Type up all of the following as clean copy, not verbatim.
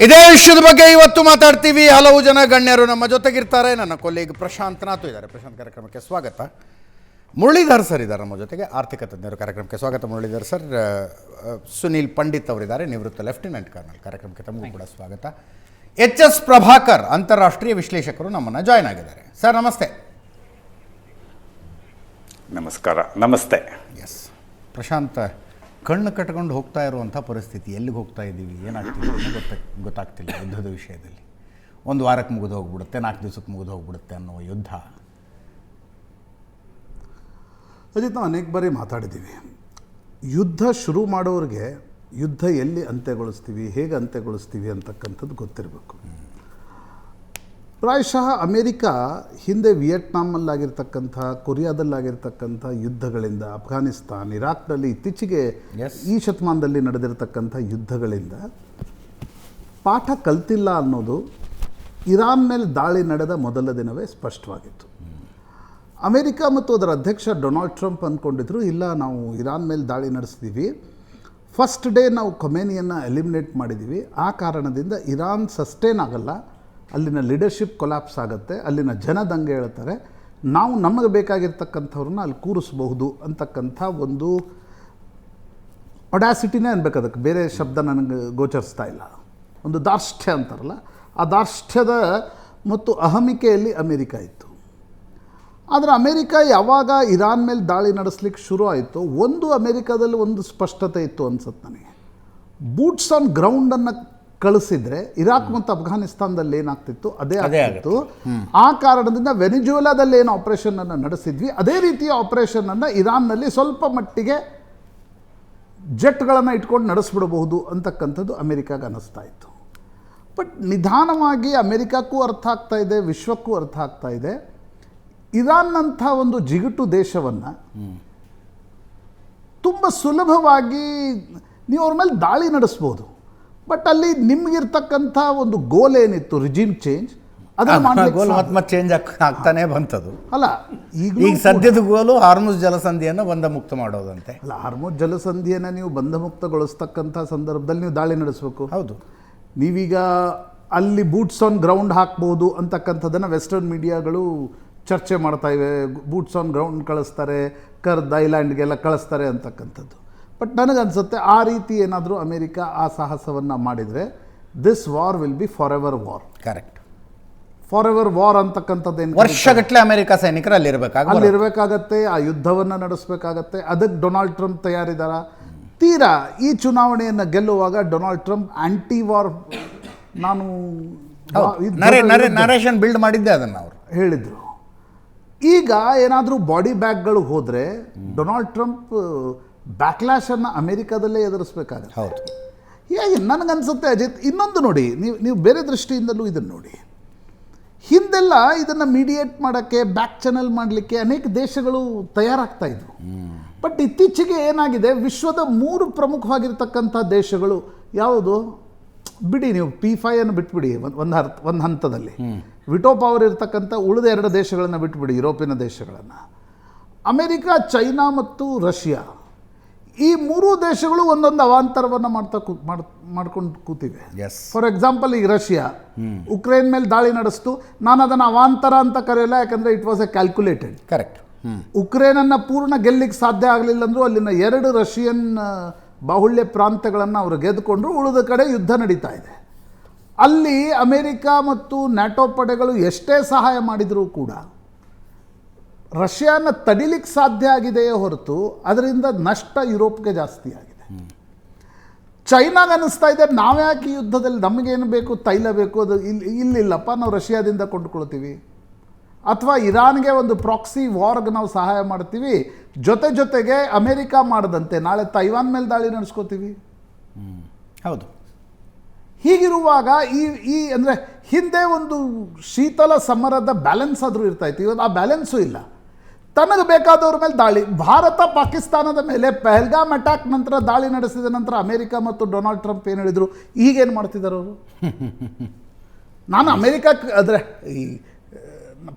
ಇದೇ ವಿಷಯದ ಬಗ್ಗೆ ಇವತ್ತು ಮಾತಾಡ್ತೀವಿ. ಹಲವು ಜನ ಗಣ್ಯರು ನಮ್ಮ ಜೊತೆಗಿರ್ತಾರೆ. ನನ್ನ ಕೊಲ್ಲಿಗ್ ಪ್ರಶಾಂತ್ ನಾಥು ಇದ್ದಾರೆ. ಪ್ರಶಾಂತ್, ಕಾರ್ಯಕ್ರಮಕ್ಕೆ ಸ್ವಾಗತ. ಮುರಳೀಧರ್ ಸರ್ ಇದ್ದಾರೆ ನಮ್ಮ ಜೊತೆಗೆ, ಆರ್ಥಿಕ ತಜ್ಞರು. ಕಾರ್ಯಕ್ರಮಕ್ಕೆ ಸ್ವಾಗತ ಮುರಳೀಧರ್ ಸರ್. ಸುನೀಲ್ ಪಂಡಿತ್ ಅವರಿದ್ದಾರೆ, ನಿವೃತ್ತ ಲೆಫ್ಟಿನೆಂಟ್ ಕರ್ನಲ್. ಕಾರ್ಯಕ್ರಮಕ್ಕೆ ತಮಗೂ ಕೂಡ ಸ್ವಾಗತ. ಎಚ್.ಎಸ್. ಪ್ರಭಾಕರ್, ಅಂತಾರಾಷ್ಟ್ರೀಯ ವಿಶ್ಲೇಷಕರು, ನಮ್ಮನ್ನು ಜಾಯ್ನ್ ಆಗಿದ್ದಾರೆ. ಸರ್ ನಮಸ್ತೆ. ನಮಸ್ಕಾರ. ನಮಸ್ತೆ. ಎಸ್ ಪ್ರಶಾಂತ್, ಕಣ್ಣು ಕಟ್ಕೊಂಡು ಹೋಗ್ತಾ ಇರುವಂಥ ಪರಿಸ್ಥಿತಿ, ಎಲ್ಲಿಗೆ ಹೋಗ್ತಾ ಇದ್ದೀವಿ, ಏನಾಗ್ತಿದೆ ಗೊತ್ತಾಗ್ತಿಲ್ಲ. ಯುದ್ಧದ ವಿಷಯದಲ್ಲಿ ಒಂದು ವಾರಕ್ಕೆ ಮುಗಿದು ಹೋಗ್ಬಿಡುತ್ತೆ, 4 ದಿವಸಕ್ಕೆ ಮುಗಿದು ಹೋಗ್ಬಿಡುತ್ತೆ ಅನ್ನೋ ಯುದ್ಧ. ಅಜಿತ್, ನಾವು ಅನೇಕ ಬಾರಿ ಮಾತಾಡಿದ್ದೀವಿ. ಯುದ್ಧ ಶುರು ಮಾಡೋರಿಗೆ ಯುದ್ಧ ಎಲ್ಲಿ ಅಂತ್ಯಗೊಳಿಸ್ತೀವಿ, ಹೇಗೆ ಅಂತ್ಯಗೊಳಿಸ್ತೀವಿ ಅಂತಕ್ಕಂಥದ್ದು ಗೊತ್ತಿರಬೇಕು. ಪ್ರಾಯಶಃ ಅಮೇರಿಕಾ ಹಿಂದೆ ವಿಯೆಟ್ನಾಮಲ್ಲಾಗಿರ್ತಕ್ಕಂಥ, ಕೊರಿಯಾದಲ್ಲಾಗಿರ್ತಕ್ಕಂಥ ಯುದ್ಧಗಳಿಂದ, ಅಫ್ಘಾನಿಸ್ತಾನ್, ಇರಾಕ್ನಲ್ಲಿ ಇತ್ತೀಚೆಗೆ ಈ ಶತಮಾನದಲ್ಲಿ ನಡೆದಿರ್ತಕ್ಕಂಥ ಯುದ್ಧಗಳಿಂದ ಪಾಠ ಕಲ್ತಿಲ್ಲ ಅನ್ನೋದು ಇರಾನ್ ಮೇಲೆ ದಾಳಿ ನಡೆದ ಮೊದಲ ದಿನವೇ ಸ್ಪಷ್ಟವಾಗಿತ್ತು. ಅಮೇರಿಕಾ ಮತ್ತು ಅದರ ಅಧ್ಯಕ್ಷ ಡೊನಾಲ್ಡ್ ಟ್ರಂಪ್ ಅಂದ್ಕೊಂಡಿದ್ರು, ಇಲ್ಲ ನಾವು ಇರಾನ್ ಮೇಲೆ ದಾಳಿ ನಡೆಸ್ತೀವಿ, ಫಸ್ಟ್ ಡೇ ನಾವು ಖೊಮೇನಿಯನ್ನು ಎಲಿಮಿನೇಟ್ ಮಾಡಿದ್ದೀವಿ, ಆ ಕಾರಣದಿಂದ ಇರಾನ್ ಸಸ್ಟೇನ್ ಆಗಲ್ಲ, ಅಲ್ಲಿನ ಲೀಡರ್ಶಿಪ್ ಕೊಲ್ಯಾಪ್ಸ್ ಆಗುತ್ತೆ, ಅಲ್ಲಿನ ಜನ ದಂಗೆ ಹೇಳ್ತಾರೆ, ನಾವು ನಮಗೆ ಬೇಕಾಗಿರ್ತಕ್ಕಂಥವ್ರನ್ನ ಅಲ್ಲಿ ಕೂರಿಸಬಹುದು ಅಂತಕ್ಕಂಥ ಒಂದು ಒಡ್ಯಾಸಿಟಿನೇ ಅನ್ಬೇಕು, ಅದಕ್ಕೆ ಬೇರೆ ಶಬ್ದ ನನಗೆ ಗೋಚರಿಸ್ತಾ ಇಲ್ಲ. ಒಂದು ದಾರ್ಷ್ಟ್ಯ ಅಂತಾರಲ್ಲ, ಆ ದಾರ್ಷ್ಟ್ಯದ ಮತ್ತು ಅಹಮಿಕೆಯಲ್ಲಿ ಅಮೇರಿಕಾ ಇತ್ತು. ಆದರೆ ಅಮೇರಿಕಾ ಯಾವಾಗ ಇರಾನ್ ಮೇಲೆ ದಾಳಿ ನಡೆಸ್ಲಿಕ್ಕೆ ಶುರು ಆಯಿತು, ಅಮೇರಿಕಾದಲ್ಲಿ ಒಂದು ಸ್ಪಷ್ಟತೆ ಇತ್ತು ಅನ್ಸುತ್ತೆ ನನಗೆ. ಬೂಟ್ಸ್ ಆನ್ ಗ್ರೌಂಡನ್ನು ಕಳಿಸಿದ್ರೆ ಇರಾಕ್ ಮತ್ತು ಅಫ್ಘಾನಿಸ್ತಾನದಲ್ಲಿ ಏನಾಗ್ತಿತ್ತು ಅದೇ ಆಗ್ತಿತ್ತು. ಆ ಕಾರಣದಿಂದ ವೆನಿಜುವೆಲಾದಲ್ಲಿ ಏನು ಆಪರೇಷನನ್ನು ನಡೆಸಿದ್ವಿ, ಅದೇ ರೀತಿಯ ಆಪರೇಷನನ್ನು ಇರಾನ್ನಲ್ಲಿ ಸ್ವಲ್ಪ ಮಟ್ಟಿಗೆ ಜೆಟ್ಗಳನ್ನು ಇಟ್ಕೊಂಡು ನಡೆಸ್ಬಿಡಬಹುದು ಅಂತಕ್ಕಂಥದ್ದು ಅಮೇರಿಕಾಗೆ ಅನ್ನಿಸ್ತಾ ಇತ್ತು. ಬಟ್ ನಿಧಾನವಾಗಿ ಅಮೇರಿಕಕ್ಕೂ ಅರ್ಥ ಆಗ್ತಾ ಇದೆ, ವಿಶ್ವಕ್ಕೂ ಅರ್ಥ ಆಗ್ತಾ ಇದೆ, ಇರಾನ್ನಂಥ ಒಂದು ಜಿಗುಟು ದೇಶವನ್ನು ತುಂಬ ಸುಲಭವಾಗಿ ನೀವು ಅವ್ರ ಮೇಲೆ ದಾಳಿ ನಡೆಸ್ಬೋದು. ಬಟ್ ಅಲ್ಲಿ ನಿಮಗಿರ್ತಕ್ಕಂಥ ಒಂದು ಗೋಲ್ ಏನಿತ್ತು, ರಿಜಿಮ್ ಚೇಂಜ್, ಅದನ್ನು ಚೇಂಜ್ ಆಗ್ತಾನೆ ಬಂತದು ಅಲ್ಲ. ಈಗ ಸದ್ಯದ ಗೋಲು ಹಾರ್ಮುಜ್ ಜಲಸಂಧಿಯನ್ನು ಬಂಧ ಮುಕ್ತ ಮಾಡೋದಂತೆ. ಅಲ್ಲ, ಹಾರ್ಮುಜ್ ಜಲಸಂಧಿಯನ್ನು ನೀವು ಬಂಧ ಮುಕ್ತಗೊಳಿಸ್ತಕ್ಕಂಥ ಸಂದರ್ಭದಲ್ಲಿ ನೀವು ದಾಳಿ ನಡೆಸಬೇಕು. ಹೌದು, ನೀವೀಗ ಅಲ್ಲಿ ಬೂಟ್ಸ್ ಆನ್ ಗ್ರೌಂಡ್ ಹಾಕ್ಬೋದು ಅಂತಕ್ಕಂಥದ್ದನ್ನು ವೆಸ್ಟರ್ನ್ ಮೀಡಿಯಾಗಳು ಚರ್ಚೆ ಮಾಡ್ತಾ ಇವೆ. ಬೂಟ್ಸ್ ಆನ್ ಗ್ರೌಂಡ್ ಕಳಿಸ್ತಾರೆ, ಕರ್ದ್ ಐಲ್ಯಾಂಡ್ಗೆಲ್ಲ ಕಳಿಸ್ತಾರೆ ಅಂತಕ್ಕಂಥದ್ದು. ಬಟ್ ನನಗನ್ಸುತ್ತೆ ಆ ರೀತಿ ಏನಾದರೂ ಅಮೇರಿಕಾ ಆ ಸಾಹಸವನ್ನು ಮಾಡಿದರೆ this war will be for ever war. Correct. For ever war ಅಂತಕ್ಕಂಥದ್ದೇನು, ವರ್ಷಗಟ್ಟಲೆ ಅಮೇರಿಕಾ ಸೈನಿಕರು ಅಲ್ಲಿರಬೇಕಾಗತ್ತೆ, ಆ ಯುದ್ಧವನ್ನು ನಡೆಸಬೇಕಾಗತ್ತೆ. ಅದಕ್ಕೆ ಡೊನಾಲ್ಡ್ ಟ್ರಂಪ್ ತಯಾರಿದಾರ. ತೀರಾ ಈ ಚುನಾವಣೆಯನ್ನು ಗೆಲ್ಲುವಾಗ ಡೊನಾಲ್ಡ್ ಟ್ರಂಪ್ ಆಂಟಿ ವಾರ್ ನಾನು ನರೇಷನ್ ಬಿಲ್ಡ್ ಮಾಡಿದ್ದೆ ಅದನ್ನು ಅವರು ಹೇಳಿದರು. ಈಗ ಏನಾದರೂ ಬಾಡಿ ಬ್ಯಾಗ್ಗಳು ಹೋದರೆ ಡೊನಾಲ್ಡ್ ಟ್ರಂಪ್ ಬ್ಯಾಕ್ಲ್ಯಾಶನ್ನು ಅಮೇರಿಕಾದಲ್ಲೇ ಎದುರಿಸಬೇಕಾಗುತ್ತೆ. ಹೌದು. ಹೇಗೆ ನನಗನ್ಸುತ್ತೆ ಅಜಿತ್, ಇನ್ನೊಂದು ನೋಡಿ, ನೀವು ಬೇರೆ ದೃಷ್ಟಿಯಿಂದಲೂ ಇದನ್ನು ನೋಡಿ. ಹಿಂದೆಲ್ಲ ಇದನ್ನು ಮೀಡಿಯೇಟ್ ಮಾಡೋಕ್ಕೆ, ಬ್ಯಾಕ್ ಚಾನಲ್ ಮಾಡಲಿಕ್ಕೆ ಅನೇಕ ದೇಶಗಳು ತಯಾರಾಗ್ತಾ ಇದ್ವು. ಬಟ್ ಇತ್ತೀಚೆಗೆ ಏನಾಗಿದೆ, ವಿಶ್ವದ 3 ಪ್ರಮುಖವಾಗಿರ್ತಕ್ಕಂಥ ದೇಶಗಳು ಯಾವುದು, ಬಿಡಿ ನೀವು P5 ಅನ್ನು ಬಿಟ್ಬಿಡಿ, ಒಂದು ಹಂತದಲ್ಲಿ ವಿಟೋ ಪವರ್ ಇರ್ತಕ್ಕಂಥ ಉಳಿದ 2 ದೇಶಗಳನ್ನು ಬಿಟ್ಬಿಡಿ, ಯುರೋಪಿನ ದೇಶಗಳನ್ನು, ಅಮೇರಿಕಾ, ಚೈನಾ ಮತ್ತು ರಷ್ಯಾ, ಈ 3 ದೇಶಗಳು ಒಂದೊಂದು ಅವಾಂತರವನ್ನು ಮಾಡ್ಕೊಂಡು ಕೂತಿವೆ. ಫಾರ್ ಎಕ್ಸಾಂಪಲ್, ಈಗ ರಷ್ಯಾ ಉಕ್ರೇನ್ ಮೇಲೆ ದಾಳಿ ನಡೆಸ್ತು. ನಾನು ಅದನ್ನು ಅವಾಂತರ ಅಂತ ಕರೆಯಲ್ಲ, ಯಾಕಂದರೆ it was a calculated. Correct. ಉಕ್ರೇನನ್ನು ಪೂರ್ಣ ಗೆಲ್ಲಿಕ್ಕೆ ಸಾಧ್ಯ ಆಗಲಿಲ್ಲ ಅಂದರೂ ಅಲ್ಲಿನ 2 ರಷ್ಯನ್ ಬಾಹುಳ್ಯ ಪ್ರಾಂತ್ಯಗಳನ್ನು ಅವರು ಗೆದ್ದುಕೊಂಡ್ರು, ಉಳಿದ ಕಡೆ ಯುದ್ಧ ನಡೀತಾ ಇದೆ. ಅಲ್ಲಿ ಅಮೇರಿಕಾ ಮತ್ತು ನ್ಯಾಟೋ ಪಡೆಗಳು ಎಷ್ಟೇ ಸಹಾಯ ಮಾಡಿದರೂ ಕೂಡ ರಷ್ಯಾನ ತಡಿಲಿಕ್ಕೆ ಸಾಧ್ಯ ಆಗಿದೆಯೇ ಹೊರತು ಅದರಿಂದ ನಷ್ಟ ಯುರೋಪ್ಗೆ ಜಾಸ್ತಿ ಆಗಿದೆ. ಚೈನಾಗೆ ಅನ್ನಿಸ್ತಾ ಇದೆ, ನಾವ್ಯಾಕೆ ಈ ಯುದ್ಧದಲ್ಲಿ, ನಮಗೇನು ಬೇಕು, ತೈಲ ಬೇಕು, ಅದು ಇಲ್ಲಿಲ್ಲಪ್ಪ, ನಾವು ರಷ್ಯಾದಿಂದ ಕೊಂಡುಕೊಳ್ತೀವಿ, ಅಥವಾ ಇರಾನ್ಗೆ ಒಂದು ಪ್ರಾಕ್ಸಿ ವಾರ್ಗೆ ನಾವು ಸಹಾಯ ಮಾಡ್ತೀವಿ, ಜೊತೆಗೆ ಅಮೇರಿಕಾ ಮಾಡದಂತೆ ನಾಳೆ ತೈವಾನ್ ಮೇಲೆ ದಾಳಿ ನಡೆಸ್ಕೋತೀವಿ. ಹೌದು. ಹೀಗಿರುವಾಗ ಈ ಅಂದರೆ ಹಿಂದೆ ಒಂದು ಶೀತಲ ಸಮರದ ಬ್ಯಾಲೆನ್ಸ್ ಆದರೂ ಇರ್ತಾಯಿತ್ತು, ಇವತ್ತು ಆ ಬ್ಯಾಲೆನ್ಸು ಇಲ್ಲ. ತನಗೆ ಬೇಕಾದವ್ರ ಮೇಲೆ ದಾಳಿ. ಭಾರತ ಪಾಕಿಸ್ತಾನದ ಮೇಲೆ ಪಹಲ್ಗಾಮ್ ಅಟ್ಯಾಕ್ ನಂತರ ದಾಳಿ ನಡೆಸಿದ ನಂತರ ಅಮೇರಿಕಾ ಮತ್ತು ಡೊನಾಲ್ಡ್ ಟ್ರಂಪ್ ಏನು ಹೇಳಿದರು, ಈಗೇನು ಮಾಡ್ತಿದ್ದಾರೆ ಅವರು? ನಾನು ಅಮೇರಿಕಕ್ಕೆ ಅಂದರೆ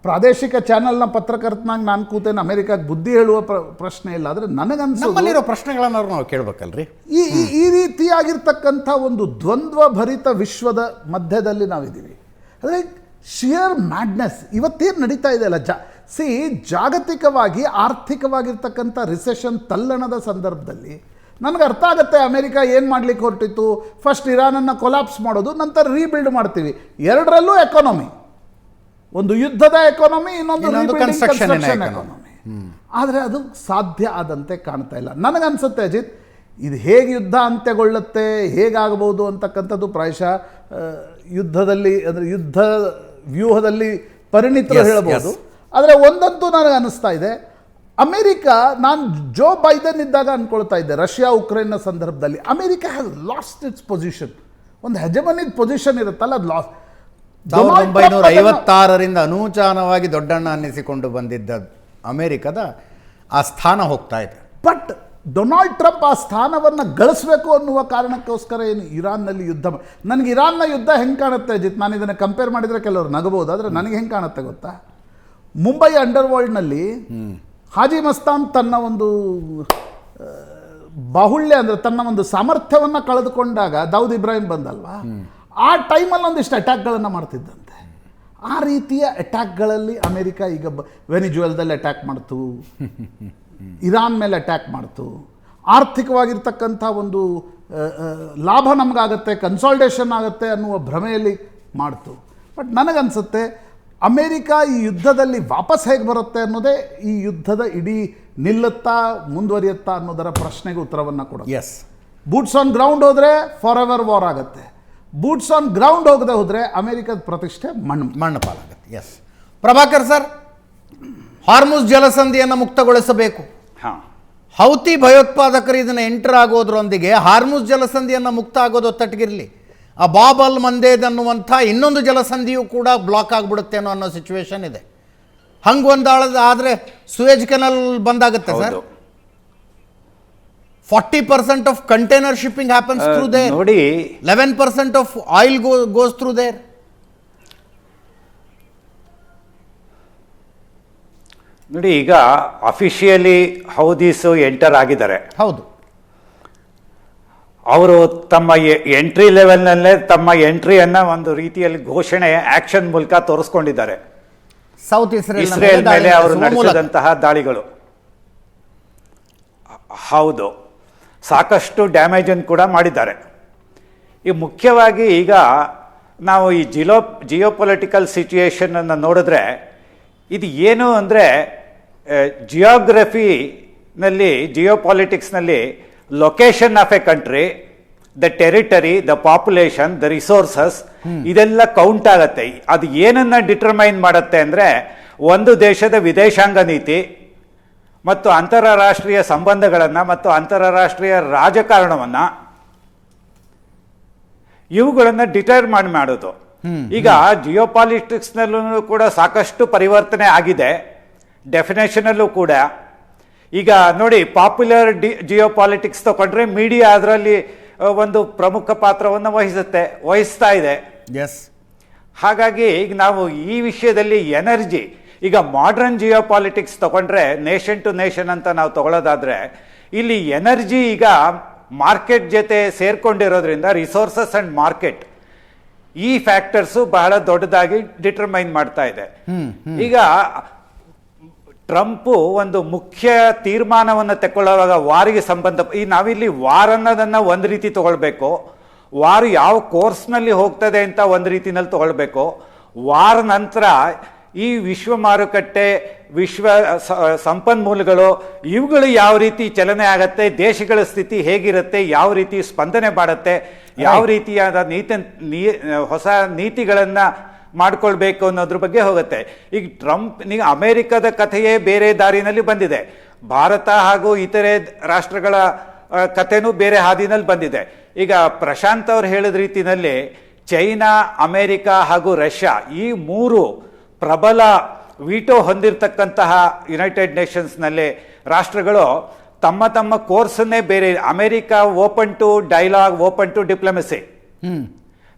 ಪ್ರಾದೇಶಿಕ ಚಾನೆಲ್ನ ಪತ್ರಕರ್ತನಾಗಿ ನಾನು ಕೂತೇನೆ ಅಮೆರಿಕಾಗೆ ಬುದ್ಧಿ ಹೇಳುವ ಪ್ರಶ್ನೆ ಇಲ್ಲ. ಆದರೆ ನನಗನ್ಸೋದು ನಮ್ಮಲ್ಲಿರೋ ಪ್ರಶ್ನೆಗಳನ್ನಾರು ನಾವು ಕೇಳಬೇಕಲ್ರಿ. ಈ ರೀತಿಯಾಗಿರ್ತಕ್ಕಂಥ ಒಂದು ದ್ವಂದ್ವ ಭರಿತ ವಿಶ್ವದ ಮಧ್ಯದಲ್ಲಿ ನಾವಿದ್ದೀವಿ. ಅಂದರೆ ಶಿಯರ್ ಮ್ಯಾಡ್ನೆಸ್ ಇವತ್ತೇನು ನಡೀತಾ ಇದೆ ಅಲ್ಲ, ಜಾಗತಿಕವಾಗಿ ಆರ್ಥಿಕವಾಗಿರ್ತಕ್ಕಂಥ ರಿಸೆಷನ್ ತಲ್ಲಣದ ಸಂದರ್ಭದಲ್ಲಿ ನನಗೆ ಅರ್ಥ ಆಗುತ್ತೆ ಅಮೆರಿಕ ಏನು ಮಾಡಲಿಕ್ಕೆ ಹೊರಟಿತ್ತು. ಫಸ್ಟ್ ಇರಾನನ್ನು ಕೊಲಾಪ್ಸ್ ಮಾಡೋದು, ನಂತರ ರೀಬಿಲ್ಡ್ ಮಾಡ್ತೀವಿ. ಎರಡರಲ್ಲೂ ಎಕಾನಮಿ, ಒಂದು ಯುದ್ಧದ ಎಕಾನಮಿ, ಇನ್ನೊಂದು ಕನ್ಸ್ಟ್ರಕ್ಷನ್ ಎಕಾನಮಿ. ಆದರೆ ಅದು ಸಾಧ್ಯ ಆದಂತೆ ಕಾಣ್ತಾ ಇಲ್ಲ. ನನಗನ್ಸುತ್ತೆ ಅಜಿತ್, ಇದು ಹೇಗೆ ಯುದ್ಧ ಅಂತ್ಯಗೊಳ್ಳುತ್ತೆ, ಹೇಗಾಗಬಹುದು ಅಂತಕ್ಕಂಥದ್ದು ಪ್ರಾಯಶಃ ಯುದ್ಧದಲ್ಲಿ, ಅಂದರೆ ಯುದ್ಧ ವ್ಯೂಹದಲ್ಲಿ ಪರಿಣಿತರು ಹೇಳಬಹುದು. ಆದರೆ ಒಂದಂತೂ ನನಗೆ ಅನ್ನಿಸ್ತಾ ಇದೆ, ಅಮೆರಿಕ, ನಾನು ಜೋ ಬೈಡನ್ ಇದ್ದಾಗ ಅಂದ್ಕೊಳ್ತಾ ಇದ್ದೆ, ರಷ್ಯಾ ಉಕ್ರೇನ್ನ ಸಂದರ್ಭದಲ್ಲಿ America has last its position. ಒಂದು ಹೆಜಮನಿಕ್ ಪೊಸಿಷನ್ ಇರುತ್ತಲ್ಲ, ಅದು ಲಾಸ್ಟ್. 1956ರಿಂದ ಅನೂಚಾನವಾಗಿ ದೊಡ್ಡಣ್ಣ ಅನ್ನಿಸಿಕೊಂಡು ಬಂದಿದ್ದ ಅಮೆರಿಕದ ಆ ಸ್ಥಾನ ಹೋಗ್ತಾ ಇದೆ. ಬಟ್ ಡೊನಾಲ್ಡ್ ಟ್ರಂಪ್ ಆ ಸ್ಥಾನವನ್ನು ಗಳಿಸಬೇಕು ಅನ್ನುವ ಕಾರಣಕ್ಕೋಸ್ಕರ ಏನು ಇರಾನ್ನಲ್ಲಿ ಯುದ್ಧ. ನನಗೆ ಇರಾನ್ನ ಯುದ್ಧ ಹೆಂಗೆ ಕಾಣುತ್ತೆ ಅಜಿತ್, ನಾನು ಇದನ್ನು ಕಂಪೇರ್ ಮಾಡಿದರೆ ಕೆಲವರು ನಗಬಹುದು, ಆದರೆ ನನಗೆ ಹೆಂಗೆ ಕಾಣುತ್ತೆ ಗೊತ್ತಾ, ಮುಂಬೈ ಅಂಡರ್ ವರ್ಲ್ಡ್ನಲ್ಲಿ ಹಾಜಿ ಮಸ್ತಾನ್ ತನ್ನ ಒಂದು ಬಾಹುಳ್ಯ, ಅಂದರೆ ತನ್ನ ಒಂದು ಸಾಮರ್ಥ್ಯವನ್ನು ಕಳೆದುಕೊಂಡಾಗ ದಾವೂದ್ ಇಬ್ರಾಹಿಂ ಬಂದಲ್ವಾ, ಆ ಟೈಮಲ್ಲಿ ಒಂದಿಷ್ಟು ಅಟ್ಯಾಕ್ಗಳನ್ನು ಮಾಡ್ತಿದ್ದಂತೆ. ಆ ರೀತಿಯ ಅಟ್ಯಾಕ್ಗಳಲ್ಲಿ ಅಮೆರಿಕ ಈಗ ವೆನಿಜುವೆಲ್ದಲ್ಲಿ ಅಟ್ಯಾಕ್ ಮಾಡ್ತು, ಇರಾನ್ ಮೇಲೆ ಅಟ್ಯಾಕ್ ಮಾಡ್ತು, ಆರ್ಥಿಕವಾಗಿರ್ತಕ್ಕಂಥ ಒಂದು ಲಾಭ ನಮಗಾಗತ್ತೆ, ಕನ್ಸಾಲ್ಟೇಷನ್ ಆಗುತ್ತೆ ಅನ್ನುವ ಭ್ರಮೆಯಲ್ಲಿ ಮಾಡ್ತು. ಬಟ್ ನನಗನ್ಸುತ್ತೆ ಅಮೇರಿಕ ಈ ಯುದ್ಧದಲ್ಲಿ ವಾಪಸ್ ಹೇಗೆ ಬರುತ್ತೆ ಅನ್ನೋದೇ ಈ ಯುದ್ಧದ ಇಡೀ ನಿಲ್ಲುತ್ತಾ ಮುಂದುವರಿಯುತ್ತಾ ಅನ್ನೋದರ ಪ್ರಶ್ನೆಗೆ ಉತ್ತರವನ್ನು ಕೊಡೋದು. ಎಸ್, ಬೂಟ್ಸ್ ಆನ್ ಗ್ರೌಂಡ್ ಹೋದರೆ ಫಾರ್ ಎವರ್ ವಾರ್ ಆಗುತ್ತೆ. ಬೂಟ್ಸ್ ಆನ್ ಗ್ರೌಂಡ್ ಹೋಗದೆ ಹೋದರೆ ಅಮೆರಿಕದ ಪ್ರತಿಷ್ಠೆ ಮಣ್ಣು ಪಾಲಾಗುತ್ತೆ. ಎಸ್, ಪ್ರಭಾಕರ್ ಸರ್, ಹಾರ್ಮುಜ್ ಜಲಸಂಧಿಯನ್ನು ಮುಕ್ತಗೊಳಿಸಬೇಕು. ಹೌತಿ ಭಯೋತ್ಪಾದಕರು ಇದನ್ನು ಎಂಟರ್ ಆಗೋದ್ರೊಂದಿಗೆ ಹಾರ್ಮುಜ್ ಜಲಸಂಧಿಯನ್ನು ಮುಕ್ತ ಆಗೋದು ತಟ್ಟಗಿರಲಿ, ಆ ಬಾಬ್ ಅಲ್ ಮಂದೇದ್ ಅನ್ನುವಂಥ ಇನ್ನೊಂದು ಜಲಸಂಧಿಯು ಕೂಡ ಬ್ಲಾಕ್ ಆಗಿಬಿಡುತ್ತೆ ಅನ್ನೋ ಸಿಚುವೇಶನ್ ಇದೆ. ಹಂಗೆ ಆದರೆ ಸುಯೇಜ್ ಕೆನಲ್ ಬಂದಾಗುತ್ತೆ sir. 40% of container shipping happens through there. ನೋಡಿ, 11% of oil goes through there. ನೋಡಿ, ಈಗ ಅಫಿಷಿಯಲಿ ಹೌದೀಸು ಎಂಟರ್ ಆಗಿದ್ದಾರೆ. ಹೌದು, ಅವರು ತಮ್ಮ ಎಂಟ್ರಿ ಲೆವೆಲ್ನಲ್ಲೇ ತಮ್ಮ ಎಂಟ್ರಿಯನ್ನ ಒಂದು ರೀತಿಯಲ್ಲಿ ಘೋಷಣೆ ಆಕ್ಷನ್ ಮೂಲಕ ತೋರಿಸ್ಕೊಂಡಿದ್ದಾರೆ. ಸೌತ್ ಇಸ್ರೇಲ್ ಮೇಲೆ ಅವರು ನಡೆಸಿದಂತಹ ದಾಳಿಗಳು ಹೌದು, ಸಾಕಷ್ಟು ಡ್ಯಾಮೇಜ್ ಅನ್ನು ಕೂಡ ಮಾಡಿದ್ದಾರೆ. ಈ ಮುಖ್ಯವಾಗಿ ಈಗ ನಾವು ಈ ಜಿಯೋಪೊಲಿಟಿಕಲ್ ಸಿಚುಯೇಷನ್ ಅನ್ನು ನೋಡಿದ್ರೆ, ಇದು ಏನು ಅಂದರೆ ಜಿಯೋಗ್ರಫಿನಲ್ಲಿ, ಜಿಯೋಪಾಲಿಟಿಕ್ಸ್ನಲ್ಲಿ location of a country, the territory, the population, the resources, ಇದೆಲ್ಲ ಕೌಂಟ್ ಆಗತ್ತೆ. ಅದು ಏನನ್ನ ಡಿಟರ್ಮೈನ್ ಮಾಡುತ್ತೆ ಅಂದರೆ, ಒಂದು ದೇಶದ ವಿದೇಶಾಂಗ ನೀತಿ ಮತ್ತು ಅಂತಾರಾಷ್ಟ್ರೀಯ ಸಂಬಂಧಗಳನ್ನು ಮತ್ತು ಅಂತಾರಾಷ್ಟ್ರೀಯ ರಾಜಕಾರಣವನ್ನು ಇವುಗಳನ್ನು ಡಿಟರ್ಮೈನ್ ಮಾಡೋದು. ಈಗ ಜಿಯೋಪಾಲಿಟಿಕ್ಸ್ನಲ್ಲೂ ಕೂಡ ಸಾಕಷ್ಟು ಪರಿವರ್ತನೆ ಆಗಿದೆ, ಡೆಫಿನೇಷನಲ್ಲೂ ಕೂಡ. ಈಗ ನೋಡಿ, ಪಾಪ್ಯುಲರ್ ಜಿಯೋಪಾಲಿಟಿಕ್ಸ್ ತಗೊಂಡ್ರೆ ಮೀಡಿಯಾ ಅದರಲ್ಲಿ ಒಂದು ಪ್ರಮುಖ ಪಾತ್ರವನ್ನು ವಹಿಸ್ತಾ ಇದೆ. ಎಸ್, ಹಾಗಾಗಿ ಈಗ ನಾವು ಈ ವಿಷಯದಲ್ಲಿ ಎನರ್ಜಿ, ಈಗ ಮಾಡರ್ನ್ ಜಿಯೋಪಾಲಿಟಿಕ್ಸ್ ತಗೊಂಡ್ರೆ ನೇಷನ್ ಟು ನೇಷನ್ ಅಂತ ನಾವು ತಗೊಳ್ಳೋದಾದ್ರೆ, ಇಲ್ಲಿ ಎನರ್ಜಿ ಈಗ ಮಾರ್ಕೆಟ್ ಜೊತೆ ಸೇರ್ಕೊಂಡಿರೋದ್ರಿಂದ ರಿಸೋರ್ಸಸ್ ಅಂಡ್ ಮಾರ್ಕೆಟ್, ಈ ಫ್ಯಾಕ್ಟರ್ಸು ಬಹಳ ದೊಡ್ಡದಾಗಿ ಡಿಟರ್ಮೈನ್ ಮಾಡ್ತಾ ಇದೆ. ಈಗ ಟ್ರಂಪ್ ಒಂದು ಮುಖ್ಯ ತೀರ್ಮಾನವನ್ನು ತಗೊಳ್ಳುವಾಗ ವಾರಿಗೆ ಸಂಬಂಧ, ಈ ನಾವಿಲ್ಲಿ ವಾರ್ ಅನ್ನೋದನ್ನ ಒಂದು ರೀತಿ ತಗೊಳ್ಬೇಕು, ವಾರ್ ಯಾವ ಕೋರ್ಸ್ನಲ್ಲಿ ಹೋಗ್ತದೆ ಅಂತ ಒಂದು ರೀತಿನಲ್ಲಿ ತಗೊಳ್ಬೇಕು. ವಾರ್ ನಂತರ ಈ ವಿಶ್ವ ಮಾರುಕಟ್ಟೆ, ವಿಶ್ವ ಸಂಪನ್ಮೂಲಗಳು, ಇವುಗಳು ಯಾವ ರೀತಿ ಚಲನೆ ಆಗತ್ತೆ, ದೇಶಗಳ ಸ್ಥಿತಿ ಹೇಗಿರುತ್ತೆ, ಯಾವ ರೀತಿ ಸ್ಪಂದನೆ ಮಾಡುತ್ತೆ, ಯಾವ ರೀತಿಯಾದ ಹೊಸ ನೀತಿಗಳನ್ನು ಮಾಡ್ಕೊಳ್ಬೇಕು ಅನ್ನೋದ್ರ ಬಗ್ಗೆ ಹೋಗುತ್ತೆ. ಈಗ ಅಮೆರಿಕದ ಕಥೆಯೇ ಬೇರೆ ದಾರಿನಲ್ಲಿ ಬಂದಿದೆ, ಭಾರತ ಹಾಗೂ ಇತರೆ ರಾಷ್ಟ್ರಗಳ ಕಥೆನೂ ಬೇರೆ ಹಾದಿನಲ್ಲಿ ಬಂದಿದೆ. ಈಗ ಪ್ರಶಾಂತ್ ಅವ್ರು ಹೇಳಿದ ರೀತಿಯಲ್ಲಿ ಚೈನಾ, ಅಮೆರಿಕ ಹಾಗೂ ರಷ್ಯಾ, ಈ ಮೂರು ಪ್ರಬಲ ವಿಟೋ ಹೊಂದಿರತಕ್ಕಂತಹ ಯುನೈಟೆಡ್ ನೇಷನ್ಸ್ನಲ್ಲಿ ರಾಷ್ಟ್ರಗಳು ತಮ್ಮ ತಮ್ಮ ಕೋರ್ಸನ್ನೇ ಬೇರೆ. America open to dialogue, open to diplomacy.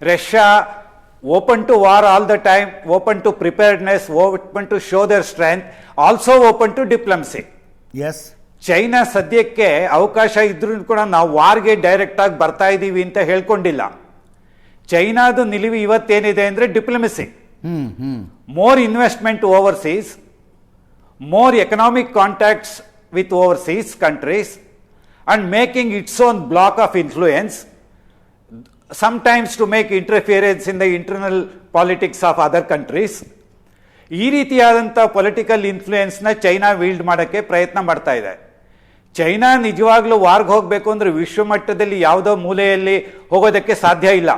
Russia open to war all the time, open to preparedness, open to show their strength, also open to diplomacy. Yes. China ಸದ್ಯಕ್ಕೆ ಅವಕಾಶ ಇದ್ರೂ ಕೂಡ ನಾವು ವಾರ್ಗೆ ಡೈರೆಕ್ಟ್ ಆಗಿ ಬರ್ತಾ ಇದ್ದೀವಿ ಅಂತ ಹೇಳ್ಕೊಂಡಿಲ್ಲ. ಚೈನಾದು ನಿಲುವು ಇವತ್ತೇನಿದೆ ಅಂದರೆ diplomacy, more investment overseas, more economic contacts with overseas countries, and making its own block of influence, sometimes to make interference in the internal politics of other countries. ಈ ರೀತಿಯಾದಂಥ ಪೊಲಿಟಿಕಲ್ ಇನ್ಫ್ಲೂಯೆನ್ಸ್ನ ಚೈನಾ ವೀಲ್ಡ್ ಮಾಡೋಕ್ಕೆ ಪ್ರಯತ್ನ ಮಾಡ್ತಾ ಇದೆ. China ನಿಜವಾಗ್ಲೂ ವಾರ್ಗೆ ಹೋಗಬೇಕು ಅಂದರೆ ವಿಶ್ವಮಟ್ಟದಲ್ಲಿ ಯಾವುದೋ ಮೂಲೆಯಲ್ಲಿ ಹೋಗೋದಕ್ಕೆ ಸಾಧ್ಯ ಇಲ್ಲ.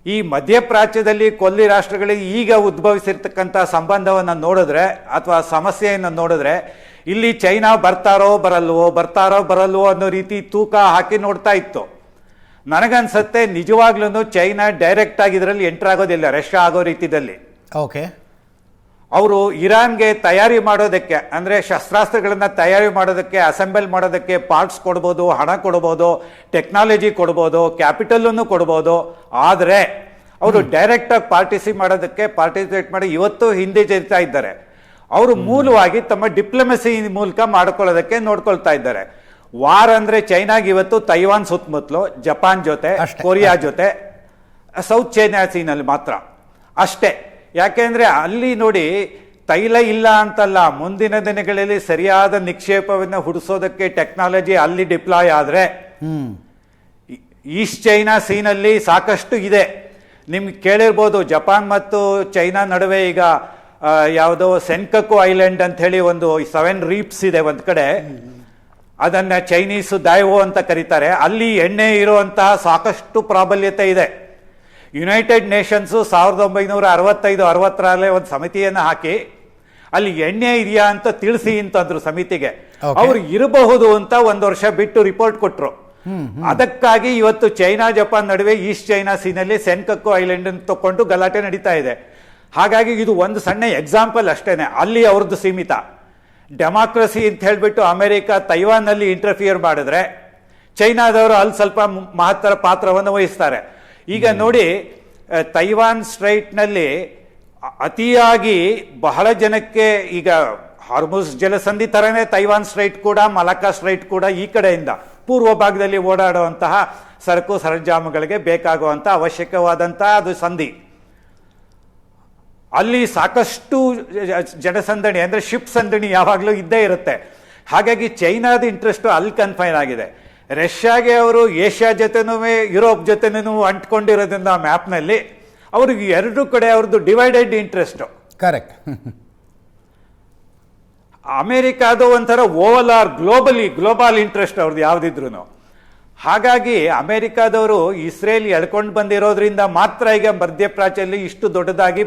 ಈ ಮಧ್ಯಪ್ರಾಚ್ಯದಲ್ಲಿ ಕೊಲ್ಲಿ ರಾಷ್ಟ್ರಗಳಿಗೆ ಈಗ ಉದ್ಭವಿಸಿರ್ತಕ್ಕಂಥ ಸಂಬಂಧವನ್ನು ನೋಡಿದ್ರೆ ಅಥವಾ ಸಮಸ್ಯೆಯನ್ನು ನೋಡಿದ್ರೆ ಇಲ್ಲಿ ಚೈನಾ ಬರ್ತಾರೋ ಬರಲ್ವೋ ಅನ್ನೋ ರೀತಿ ತೂಕ ಹಾಕಿ ನೋಡ್ತಾ ಇತ್ತು. ನನಗನ್ಸತ್ತೆ ನಿಜವಾಗ್ಲೂ ಚೈನಾ ಡೈರೆಕ್ಟ್ ಆಗಿ ಇದರಲ್ಲಿ ಎಂಟರ್ ಆಗೋದಿಲ್ಲ ರಷ್ಯಾ ಆಗೋ ರೀತಿಯಲ್ಲಿ. ಓಕೆ. ಅವರು ಇರಾನ್ಗೆ ತಯಾರಿ ಮಾಡೋದಕ್ಕೆ ಅಂದರೆ ಶಸ್ತ್ರಾಸ್ತ್ರಗಳನ್ನು ತಯಾರಿ ಮಾಡೋದಕ್ಕೆ, ಅಸೆಂಬಲ್ ಮಾಡೋದಕ್ಕೆ ಪಾರ್ಟ್ಸ್ ಕೊಡ್ಬೋದು, ಹಣ ಕೊಡ್ಬೋದು, ಟೆಕ್ನಾಲಜಿ ಕೊಡ್ಬೋದು, ಕ್ಯಾಪಿಟಲನ್ನು ಕೊಡ್ಬೋದು. ಆದರೆ ಅವರು ಡೈರೆಕ್ಟಾಗಿ ಪಾರ್ಟಿಸಿಪೇಟ್ ಮಾಡಿ ಇವತ್ತು ಹಿಂದೆ ಜರಿತಾ ಇದ್ದಾರೆ. ಅವರು ಮೂಲವಾಗಿ ತಮ್ಮ ಡಿಪ್ಲೊಮೆಸಿ ಮೂಲಕ ಮಾಡ್ಕೊಳ್ಳೋದಕ್ಕೆ ನೋಡ್ಕೊಳ್ತಾ ಇದ್ದಾರೆ. ವಾರ್ ಅಂದರೆ ಚೈನಾಗೆ ಇವತ್ತು ತೈವಾನ್ ಸುತ್ತಮುತ್ತಲು, ಜಪಾನ್ ಜೊತೆ, ಕೊರಿಯಾ ಜೊತೆ, ಸೌತ್ ಚೈನಾ ಸೀನಲ್ಲಿ ಮಾತ್ರ ಅಷ್ಟೇ. ಯಾಕೆಂದರೆ ಅಲ್ಲಿ ನೋಡಿ ತೈಲ ಇಲ್ಲ ಅಂತಲ್ಲ, ಮುಂದಿನ ದಿನಗಳಲ್ಲಿ ಸರಿಯಾದ ನಿಕ್ಷೇಪವನ್ನು ಹುಡಿಸೋದಕ್ಕೆ ಟೆಕ್ನಾಲಜಿ ಅಲ್ಲಿ ಡಿಪ್ಲಾಯ್ ಆದರೆ ಈಸ್ಟ್ ಚೈನಾ ಸೀನಲ್ಲಿ ಸಾಕಷ್ಟು ಇದೆ. ನಿಮ್ಗೆ ಕೇಳಿರ್ಬೋದು, ಜಪಾನ್ ಮತ್ತು ಚೈನಾ ನಡುವೆ ಈಗ ಯಾವುದೋ ಸೆನ್ಕಕು ಐಲ್ಯಾಂಡ್ ಅಂತ ಹೇಳಿ ಒಂದು 7 ರೀಪ್ಸ್ ಇದೆ ಒಂದು ಕಡೆ, ಅದನ್ನು ಚೈನೀಸ್ ದಾಯವೋ ಅಂತ ಕರೀತಾರೆ. ಅಲ್ಲಿ ಎಣ್ಣೆ ಇರುವಂತಹ ಸಾಕಷ್ಟು ಪ್ರಾಬಲ್ಯತೆ ಇದೆ. ಯುನೈಟೆಡ್ ನೇಷನ್ಸು 1965-66 ಒಂದು ಸಮಿತಿಯನ್ನು ಹಾಕಿ ಅಲ್ಲಿ ಎಣ್ಣೆ ಇದೆಯಾ ಅಂತ ತಿಳಿಸಿ ಅಂತಂದ್ರು ಸಮಿತಿಗೆ. ಅವ್ರು ಇರಬಹುದು ಅಂತ 1 ವರ್ಷ ಬಿಟ್ಟು ರಿಪೋರ್ಟ್ ಕೊಟ್ರು. ಅದಕ್ಕಾಗಿ ಇವತ್ತು ಚೈನಾ ಜಪಾನ್ ನಡುವೆ ಈಸ್ಟ್ ಚೈನಾ ಸೀನಲ್ಲಿ ಸೆನ್ಕಕ್ಕು ಐಲ್ಯಾಂಡ್ ಅನ್ನು ತಕೊಂಡು ಗಲಾಟೆ ನಡೀತಾ ಇದೆ. ಹಾಗಾಗಿ ಇದು ಒಂದು ಸಣ್ಣ ಎಕ್ಸಾಂಪಲ್ ಅಷ್ಟೇನೆ. ಅಲ್ಲಿ ಅವ್ರದ್ದು ಸೀಮಿತ ಡೆಮಾಕ್ರಸಿ ಅಂತ ಹೇಳ್ಬಿಟ್ಟು ಅಮೆರಿಕ ತೈವಾನ್ನಲ್ಲಿ ಇಂಟರ್ಫಿಯರ್ ಮಾಡಿದ್ರೆ ಚೈನಾದವರು ಅಲ್ಲಿ ಸ್ವಲ್ಪ ಮಹತ್ತರ ಪಾತ್ರವನ್ನು ವಹಿಸ್ತಾರೆ. ಈಗ ನೋಡಿ, ತೈವಾನ್ ಸ್ಟ್ರೈಟ್ನಲ್ಲಿ ಅತಿಯಾಗಿ ಬಹಳ ಜನಕ್ಕೆ ಈಗ ಹಾರ್ಮುಸ್ ಜಲಸಂಧಿ ಥರನೇ ತೈವಾನ್ ಸ್ಟ್ರೈಟ್ ಕೂಡ, ಮಲಕ್ಕಾ ಸ್ಟ್ರೈಟ್ ಕೂಡ ಈ ಕಡೆಯಿಂದ ಪೂರ್ವ ಭಾಗದಲ್ಲಿ ಓಡಾಡುವಂತಹ ಸರಕು ಸರಂಜಾಮುಗಳಿಗೆ ಬೇಕಾಗುವಂಥ ಅವಶ್ಯಕವಾದಂತಹ ಅದು ಸಂಧಿ. ಅಲ್ಲಿ ಸಾಕಷ್ಟು ಜನಸಂದಣಿ ಅಂದರೆ ಶಿಪ್ ಸಂದಣಿ ಯಾವಾಗಲೂ ಇದ್ದೇ ಇರುತ್ತೆ. ಹಾಗಾಗಿ ಚೈನಾದ ಇಂಟ್ರೆಸ್ಟು ಅಲ್ಲಿ ಕನ್ಫೈನ್ ಆಗಿದೆ. ರಷ್ಯಾಗೆ ಅವರು ಏಷ್ಯಾ ಜೊತೆನೂ ಯುರೋಪ್ ಜೊತೆನೂ ಅಂಟ್ಕೊಂಡಿರೋದ್ರಿಂದ ಮ್ಯಾಪ್ನಲ್ಲಿ ಅವ್ರಿಗೆ ಎರಡು ಕಡೆ ಅವ್ರದ್ದು ಡಿವೈಡೆಡ್ ಇಂಟ್ರೆಸ್ಟು. ಕರೆಕ್ಟ್. ಅಮೇರಿಕಾದು ಒಂಥರ ಓವಲ್ ಗ್ಲೋಬಲ್ ಇಂಟ್ರೆಸ್ಟ್ ಅವ್ರದ್ದು ಯಾವುದಿದ್ರು. ಹಾಗಾಗಿ ಅಮೇರಿಕಾದವರು ಇಸ್ರೇಲ್ ಎಳ್ಕೊಂಡು ಬಂದಿರೋದ್ರಿಂದ ಮಾತ್ರ ಈಗ ಮಧ್ಯಪ್ರಾಚ್ಯದಲ್ಲಿ ಇಷ್ಟು ದೊಡ್ಡದಾಗಿ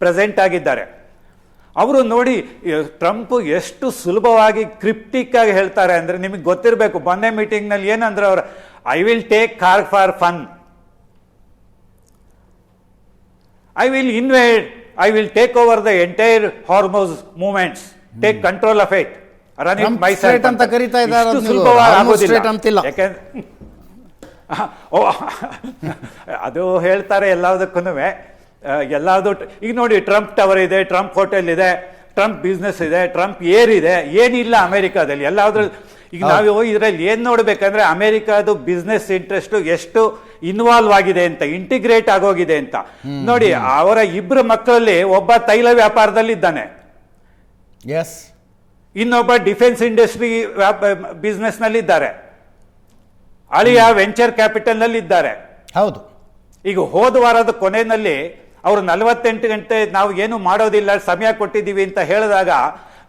ಪ್ರೆಸೆಂಟ್ ಆಗಿದ್ದಾರೆ. ಅವರು ನೋಡಿ ಟ್ರಂಪ್ ಎಷ್ಟು ಸುಲಭವಾಗಿ ಕ್ರಿಪ್ಟಿಕ್ ಆಗಿ ಹೇಳ್ತಾರೆ ಅಂದರೆ ನಿಮಗೆ ಗೊತ್ತಿರಬೇಕು. ಮೊನ್ನೆ ಮೀಟಿಂಗ್ನಲ್ಲಿ ಏನಂದ್ರೆ ಅವರು I will take car for fun, I will invade, I will take over the entire Hormuz movements, take control of it, run it my self ಅಂತ ಕರೀತಾ ಇದ್ದಾರೆ. ಸುಲಭವಾಗಿ ಆಗೋದಿಲ್ಲ. ಯಾಕೆಂದ್ರೆ ಅದು ಹೇಳ್ತಾರೆ ಎಲ್ಲದಕ್ಕೂ. ಎಲ್ಲಾವುದು ಈಗ ನೋಡಿ, ಟ್ರಂಪ್ ಟವರ್ ಇದೆ, ಟ್ರಂಪ್ ಹೋಟೆಲ್ ಇದೆ, ಟ್ರಂಪ್ ಬಿಸ್ನೆಸ್ ಇದೆ, ಟ್ರಂಪ್ ಏರ್ ಇದೆ, ಏನಿಲ್ಲ ಅಮೆರಿಕಾದಲ್ಲಿ ಎಲ್ಲಾದ್ರಲ್ಲಿ. ಈಗ ನಾವು ಇದರಲ್ಲಿ ಏನು ನೋಡ್ಬೇಕಂದ್ರೆ ಅಮೆರಿಕಾದು ಬಿಸ್ನೆಸ್ ಇಂಟ್ರೆಸ್ಟ್ ಎಷ್ಟು ಇನ್ವಾಲ್ವ್ ಆಗಿದೆ ಅಂತ, ಇಂಟಿಗ್ರೇಟ್ ಆಗೋಗಿದೆ ಅಂತ ನೋಡಿ. ಅವರ 2 ಮಕ್ಕಳಲ್ಲಿ ಒಬ್ಬ ತೈಲ ವ್ಯಾಪಾರದಲ್ಲಿ ಇದ್ದಾನೆ, ಇನ್ನೊಬ್ಬ ಡಿಫೆನ್ಸ್ ಇಂಡಸ್ಟ್ರಿ ಬಿಸ್ನೆಸ್ ನಲ್ಲಿ ಇದ್ದಾರೆ, ಅಳಿಯ ವೆಂಚರ್ ಕ್ಯಾಪಿಟಲ್ ನಲ್ಲಿ ಇದ್ದಾರೆ. ಹೌದು. ಈಗ ಹೋದ ವಾರದ ಕೊನೆಯಲ್ಲಿ ಅವರು 48 ಗಂಟೆ ನಾವು ಏನು ಮಾಡೋದಿಲ್ಲ, ಸಮಯ ಕೊಟ್ಟಿದ್ದೀವಿ ಅಂತ ಹೇಳಿದಾಗ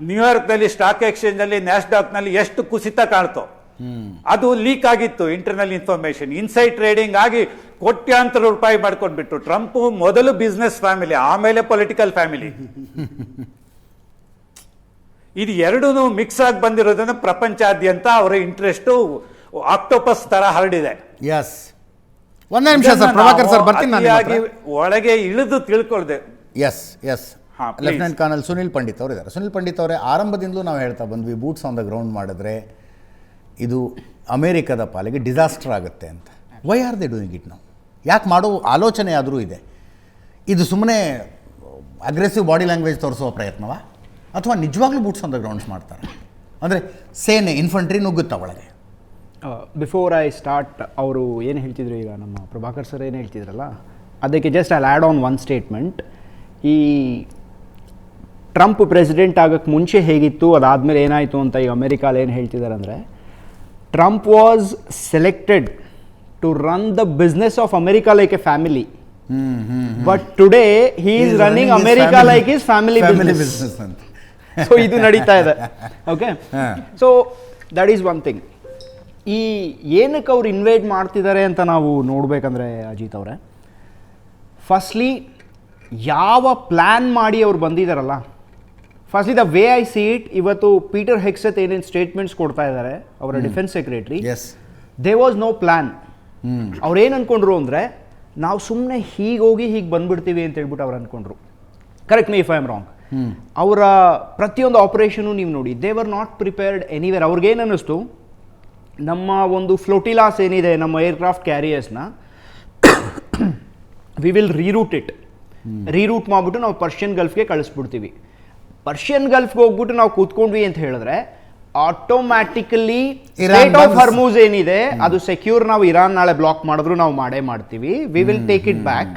ನ್ಯೂಯಾರ್ಕ್ನಲ್ಲಿ ಸ್ಟಾಕ್ ಎಕ್ಸ್ಚೇಂಜ್ ನಲ್ಲಿ, ನ್ಯಾಸ್ಡಾಕ್ ನಲ್ಲಿ ಎಷ್ಟು ಕುಸಿತ ಕಾಣ್ತು. ಅದು ಲೀಕ್ ಆಗಿತ್ತು, ಇಂಟರ್ನಲ್ ಇನ್ಫಾರ್ಮೇಶನ್. ಇನ್ಸೈಡ್ ಟ್ರೇಡಿಂಗ್ ಆಗಿ ಕೋಟ್ಯಾಂತರ ರೂಪಾಯಿ ಮಾಡ್ಕೊಂಡ್ಬಿಟ್ರು. ಟ್ರಂಪ್ ಮೊದಲು ಬಿಸ್ನೆಸ್ ಫ್ಯಾಮಿಲಿ, ಆಮೇಲೆ ಪೊಲಿಟಿಕಲ್ ಫ್ಯಾಮಿಲಿ. ಇದು ಎರಡೂ ಮಿಕ್ಸ್ ಆಗಿ ಬಂದಿರೋದನ್ನ ಪ್ರಪಂಚಾದ್ಯಂತ ಅವರ ಇಂಟ್ರೆಸ್ಟ್ ಆಕ್ಟೋಪಸ್ ತರ ಹರಡಿದೆ. ಒಂದೇ ನಿಮಿಷ ಸರ್, ಪ್ರಭಾಕರ್ ಸರ್ ಬರ್ತೀನಿ ನಾನು. ಒಳಗೆ ಇಳಿದು ತಿಳ್ಕೊಳ್ದೆ. Yes lieutenant colonel Sunil Pandit ಅವರು ಇದ್ದಾರೆ. ಸುನಿಲ್ ಪಂಡಿತ್ ಅವರೇ, ಆರಂಭದಿಂದಲೂ ನಾವು ಹೇಳ್ತಾ ಬಂದ್ವಿ ಬೂಟ್ಸ್ ಆನ್ ದ ಗ್ರೌಂಡ್ ಮಾಡಿದ್ರೆ ಇದು ಅಮೇರಿಕದ ಪಾಲಿಗೆ ಡಿಸಾಸ್ಟರ್ ಆಗುತ್ತೆ ಅಂತ. Why are they doing it ನಾವು? ಯಾಕೆ ಮಾಡೋ ಆಲೋಚನೆ ಆದರೂ ಇದೆ? ಇದು ಸುಮ್ಮನೆ ಅಗ್ರೆಸಿವ್ ಬಾಡಿ ಲ್ಯಾಂಗ್ವೇಜ್ ತೋರಿಸುವ ಪ್ರಯತ್ನವಾ, ಅಥವಾ ನಿಜವಾಗ್ಲೂ ಬೂಟ್ಸ್ ಆನ್ ದ ಗ್ರೌಂಡ್ಸ್ ಮಾಡ್ತಾರೆ? ಅಂದರೆ ಸೇನೆ ಇನ್ಫಂಟ್ರಿ ನುಗ್ಗುತ್ತಾ ಒಳಗೆ? ಬಿಫೋರ್ ಐ ಸ್ಟಾರ್ಟ್ ಅವರು ಏನು ಹೇಳ್ತಿದ್ರು, ಈಗ ನಮ್ಮ ಪ್ರಭಾಕರ್ ಸರ್ ಏನು ಹೇಳ್ತಿದ್ರಲ್ಲ, ಅದಕ್ಕೆ just I add on one statement. ಈ ಟ್ರಂಪ್ ಪ್ರೆಸಿಡೆಂಟ್ ಆಗೋಕ್ಕೆ ಮುಂಚೆ ಹೇಗಿತ್ತು, ಅದಾದಮೇಲೆ ಏನಾಯಿತು ಅಂತ ಈಗ ಅಮೆರಿಕಾಲಿ ಏನು ಹೇಳ್ತಿದ್ದಾರೆ ಅಂದರೆ, Trump was selected to run the business of America like a family, but today he is running America like is family business ಅಂತ. ಸೊ ಇದು ನಡೀತಾ ಇದೆ. Okay, so that is one thing. ಈ ಏನಕ್ಕೆ ಅವ್ರು ಇನ್ವೈಟ್ ಮಾಡ್ತಿದ್ದಾರೆ ಅಂತ ನಾವು ನೋಡಬೇಕಂದ್ರೆ ಅಜಿತ್ ಅವರೇ, ಫಸ್ಟ್ಲಿ ಯಾವ ಪ್ಲ್ಯಾನ್ ಮಾಡಿ ಅವ್ರು ಬಂದಿದ್ದಾರಲ್ಲ, firstly the way I see it, ಇವತ್ತು ಪೀಟರ್ ಹೆಕ್ಸೆತ್ ಏನೇನು ಸ್ಟೇಟ್ಮೆಂಟ್ಸ್ ಕೊಡ್ತಾ ಇದ್ದಾರೆ ಅವರ defence secretary, they was no plan. ಅವ್ರೇನು ಅಂದ್ಕೊಂಡ್ರು ಅಂದರೆ, ನಾವು ಸುಮ್ಮನೆ ಹೀಗೆ ಹೋಗಿ ಹೀಗೆ ಬಂದ್ಬಿಡ್ತೀವಿ ಅಂತ ಹೇಳ್ಬಿಟ್ಟು ಅವ್ರು ಅಂದ್ಕೊಂಡ್ರು. Correct me if I am wrong. ಅವರ ಪ್ರತಿಯೊಂದು ಆಪರೇಷನು ನೀವು ನೋಡಿ, they were not prepared anywhere. ಅವ್ರಿಗೇನು ಅನ್ನಿಸ್ತು, ನಮ್ಮ ಒಂದು ಫ್ಲೋಟಿಲಾಸ್ ಏನಿದೆ, ನಮ್ಮ ಏರ್ಕ್ರಾಫ್ಟ್ ಕ್ಯಾರಿಯರ್ಸ್ನ ವಿ ವಿಲ್ ರೀರೂಟ್ ಮಾಡಿಬಿಟ್ಟು ನಾವು ಪರ್ಷಿಯನ್ ಗಲ್ಫ್ಗೆ ಕಳಿಸ್ಬಿಡ್ತೀವಿ. ಪರ್ಷಿಯನ್ ಗಲ್ಫ್ಗೆ ಹೋಗ್ಬಿಟ್ಟು ನಾವು ಕೂತ್ಕೊಂಡ್ವಿ ಅಂತ ಹೇಳಿದ್ರೆ ಆಟೋಮ್ಯಾಟಿಕಲಿ ಸ್ಟ್ರೈಟ್ ಆಫ್ ಹರ್ಮೂಸ್ ಏನಿದೆ ಅದು ಸೆಕ್ಯೂರ್. ನಾವು ಇರಾನ್ ನಾಳೆ ಬ್ಲಾಕ್ ಮಾಡಿದ್ರು ನಾವು ಮಾಡೇ ಮಾಡ್ತೀವಿ, we will take it back.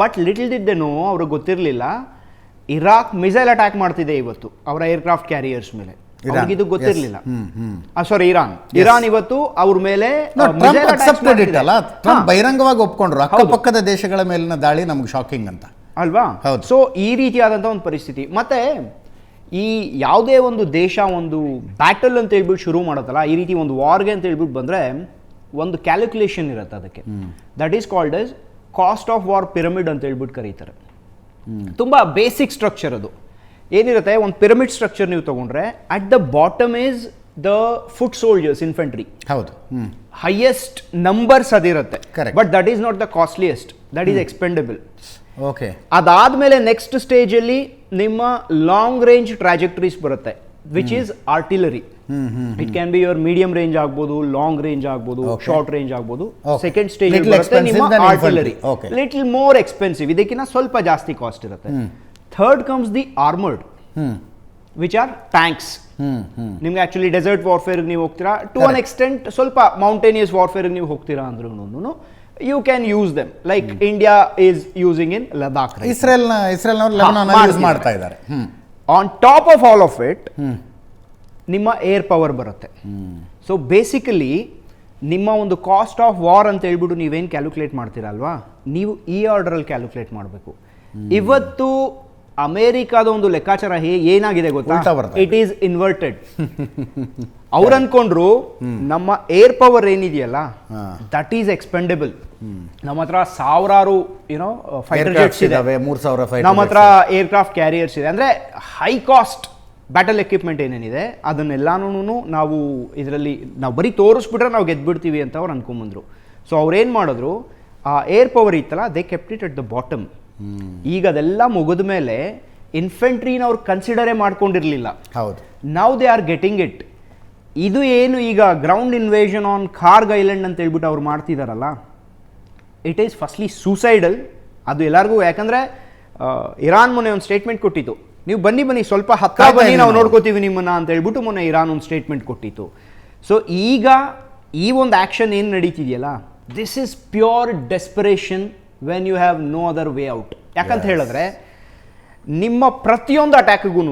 But little did they know, ಅವ್ರಿಗೆ ಗೊತ್ತಿರಲಿಲ್ಲ ಇರಾಕ್ ಮಿಸೈಲ್ ಅಟ್ಯಾಕ್ ಮಾಡ್ತಿದೆ ಇವತ್ತು ಅವರ ಏರ್ಕ್ರಾಫ್ಟ್ ಕ್ಯಾರಿಯರ್ಸ್ ಮೇಲೆ. ಇದು ಗೊತ್ತಿರಲಿಲ್ಲ. ಸಾರಿ, ಇರಾನ್ ಇವತ್ತು ಅವ್ರ ಮೇಲೆ ಬಹಿರಂಗವಾಗಿ ಒಪ್ಕೊಂಡ್ರು, ಅಕ್ಕಪಕ್ಕದ ದೇಶಗಳ ಮೇಲಿನ ದಾಳಿ ನಮ್ಗೆ ಶಾಕಿಂಗ್ ಅಂತ ಅಲ್ವಾ? ಸೊ ಈ ರೀತಿಯಾದಂಥ ಒಂದು ಪರಿಸ್ಥಿತಿ. ಮತ್ತೆ ಈ ಯಾವುದೇ ಒಂದು ದೇಶ ಒಂದು ಬ್ಯಾಟಲ್ ಅಂತ ಹೇಳ್ಬಿಟ್ಟು ಶುರು ಮಾಡುತ್ತಲ್ಲ, ಈ ರೀತಿ ಒಂದು ವಾರ್ಗೆ ಅಂತ ಹೇಳ್ಬಿಟ್ಟು ಬಂದರೆ ಒಂದು ಕ್ಯಾಲ್ಕುಲೇಷನ್ ಇರುತ್ತೆ ಅದಕ್ಕೆ. That is called as cost of war pyramid ಅಂತ ಹೇಳ್ಬಿಟ್ಟು ಕರೀತಾರೆ. ತುಂಬ ಬೇಸಿಕ್ ಸ್ಟ್ರಕ್ಚರ್ ಅದು. ಏನಿರುತ್ತೆ, ಒಂದು ಪಿರಮಿಡ್ ಸ್ಟ್ರಕ್ಚರ್ ನೀವು ತಗೊಂಡ್ರೆ at the bottom is the foot soldiers, infantry. ಹೌದು, ಹೈಯೆಸ್ಟ್ ನಂಬರ್ಸ್ ಅದಿರುತ್ತೆ. But that is not the costliest, that is expendable. Okay, ಅದಾದ್ಮೇಲೆ ನೆಕ್ಸ್ಟ್ ಸ್ಟೇಜಲ್ಲಿ ನಿಮ್ಮ ಲಾಂಗ್ ರೇಂಜ್ ಟ್ರಾಜೆಕ್ಟರೀಸ್ ಬರುತ್ತೆ, which is artillery. It can be your medium range ಆಗ್ಬೋದು, long range ಆಗ್ಬೋದು, short range ಆಗ್ಬೋದು. Second stage ಬರುತ್ತೆ ನಿಮ್ಮ ಆರ್ಟಿಲರಿ, ಲಿಟಲ್ ಮೋರ್ ಎಕ್ಸ್ಪೆನ್ಸಿವ್, ಇದಕ್ಕಿಂತ ಸ್ವಲ್ಪ ಜಾಸ್ತಿ ಕಾಸ್ಟ್ ಇರುತ್ತೆ. Third comes the armoured, which are tanks. ನಿಮ್ಗೆ ಆಕ್ಚುಲಿ ಡೆಸರ್ಟ್ ವಾರ್ಫೇರ್ ನೀವು ಹೋಗ್ತೀರಾ, ಟು ಅನ್ ಎಕ್ಸ್ಟೆಂಟ್ ಸ್ವಲ್ಪ ಮೌಂಟೇನಿಯಸ್ ವಾರ್ಫೇರ್ ನೀವು ಹೋಗ್ತೀರಾ ಅಂದ್ರೂ you can use them, like India is using in Ladakh right. ಇಸ್ರೇಲ್ನವರು ಲೆಬನಾನ್ ಯೂಸ್ ಮಾಡ್ತಾ ಇದ್ದಾರೆ. On top of all of it, ನಿಮ್ಮ ಏರ್ ಪವರ್ ಬರುತ್ತೆ. ಸೊ ಬೇಸಿಕಲಿ ನಿಮ್ಮ ಒಂದು ಕಾಸ್ಟ್ ಆಫ್ ವಾರ್ ಅಂತ ಹೇಳ್ಬಿಟ್ಟು ನೀವೇನು ಕ್ಯಾಲ್ಕುಲೇಟ್ ಮಾಡ್ತೀರಲ್ವಾ, ನೀವು ಈ ಆರ್ಡರಲ್ಲಿ ಕ್ಯಾಲ್ಕುಲೇಟ್ ಮಾಡಬೇಕು. ಇವತ್ತು ಅಮೇರಿಕಾದ ಒಂದು ಲೆಕ್ಕಾಚಾರ ಏನಾಗಿದೆ ಗೊತ್ತಾ, ಇಟ್ ಈಸ್ ಇನ್ವರ್ಟೆಡ್. ಅವ್ರು ಅನ್ಕೊಂಡ್ರು ನಮ್ಮ ಏರ್ ಪವರ್ ಏನಿದೆಯಲ್ಲ ದಟ್ ಈಸ್ ಎಕ್ಸ್ಪೆಂಡೆಬಲ್. ನಮ್ಮ ಹತ್ರ ಸಾವಿರಾರು ಫೈಟರ್ ಜೆಟ್ಸ್ ಇದಾವೆ, 3000 ನಮ್ಮ ಹತ್ರ ಏರ್ಕ್ರಾಫ್ಟ್ ಕ್ಯಾರಿಯರ್ಸ್ ಇದೆ. ಅಂದ್ರೆ ಹೈ ಕಾಸ್ಟ್ ಬ್ಯಾಟಲ್ ಎಕ್ವಿಪ್ಮೆಂಟ್ ಏನೇನಿದೆ ಅದನ್ನೆಲ್ಲಾನು ನಾವು ಇದರಲ್ಲಿ ನಾವು ಬರೀ ತೋರಿಸ್ಬಿಟ್ರೆ ನಾವು ಗೆದ್ಬಿಡ್ತೀವಿ ಅಂತ ಅವ್ರು ಅನ್ಕೊಂಬಂದ್ರು. ಸೊ ಅವ್ರೇನು ಮಾಡಿದ್ರು, ಆ ಏರ್ ಪವರ್ ಇತ್ತಲ್ಲ, they kept it at the bottom. ಈಗ ಅದೆಲ್ಲ ಮುಗಿದ ಮೇಲೆ ಇನ್ಫೆಂಟ್ರಿನ ಅವ್ರು ಕನ್ಸಿಡರೇ ಮಾಡ್ಕೊಂಡಿರ್ಲಿಲ್ಲ. ಹೌದು, now they are getting it. ಇದು ಏನು ಈಗ ಗ್ರೌಂಡ್ ಇನ್ವೇಷನ್ ಆನ್ ಕಾರ್ಗ್ ಐಲ್ಯಾಂಡ್ ಅಂತ ಹೇಳ್ಬಿಟ್ಟು ಅವ್ರು ಮಾಡ್ತಿದಾರಲ್ಲ, ಇಟ್ ಈಸ್ ಫಸ್ಟ್ಲಿ ಸೂಸೈಡಲ್. ಅದು ಎಲ್ಲರಿಗೂ, ಯಾಕಂದ್ರೆ ಇರಾನ್ ಮೊನ್ನೆ ಒಂದು ಸ್ಟೇಟ್ಮೆಂಟ್ ಕೊಟ್ಟಿತ್ತು, ನೀವು ಬನ್ನಿ ಸ್ವಲ್ಪ ಹತ್ರ ಬನ್ನಿ, ನಾವು ನೋಡ್ಕೋತೀವಿ ನಿಮ್ಮನ್ನ ಅಂತ ಹೇಳ್ಬಿಟ್ಟು ಮೊನ್ನೆ ಇರಾನ್ ಒಂದು ಸ್ಟೇಟ್ಮೆಂಟ್ ಕೊಟ್ಟಿತ್ತು. ಸೊ ಈಗ ಈ ಒಂದು ಆಕ್ಷನ್ ಏನು ನಡೀತಿದೆಯಲ್ಲ, this is pure desperation when you have no other way out. ಯಾಕಂತ ಹೇಳಿದ್ರೆ ನಿಮ್ಮ ಪ್ರತಿಯೊಂದು ಅಟ್ಯಾಕ್ಗೂ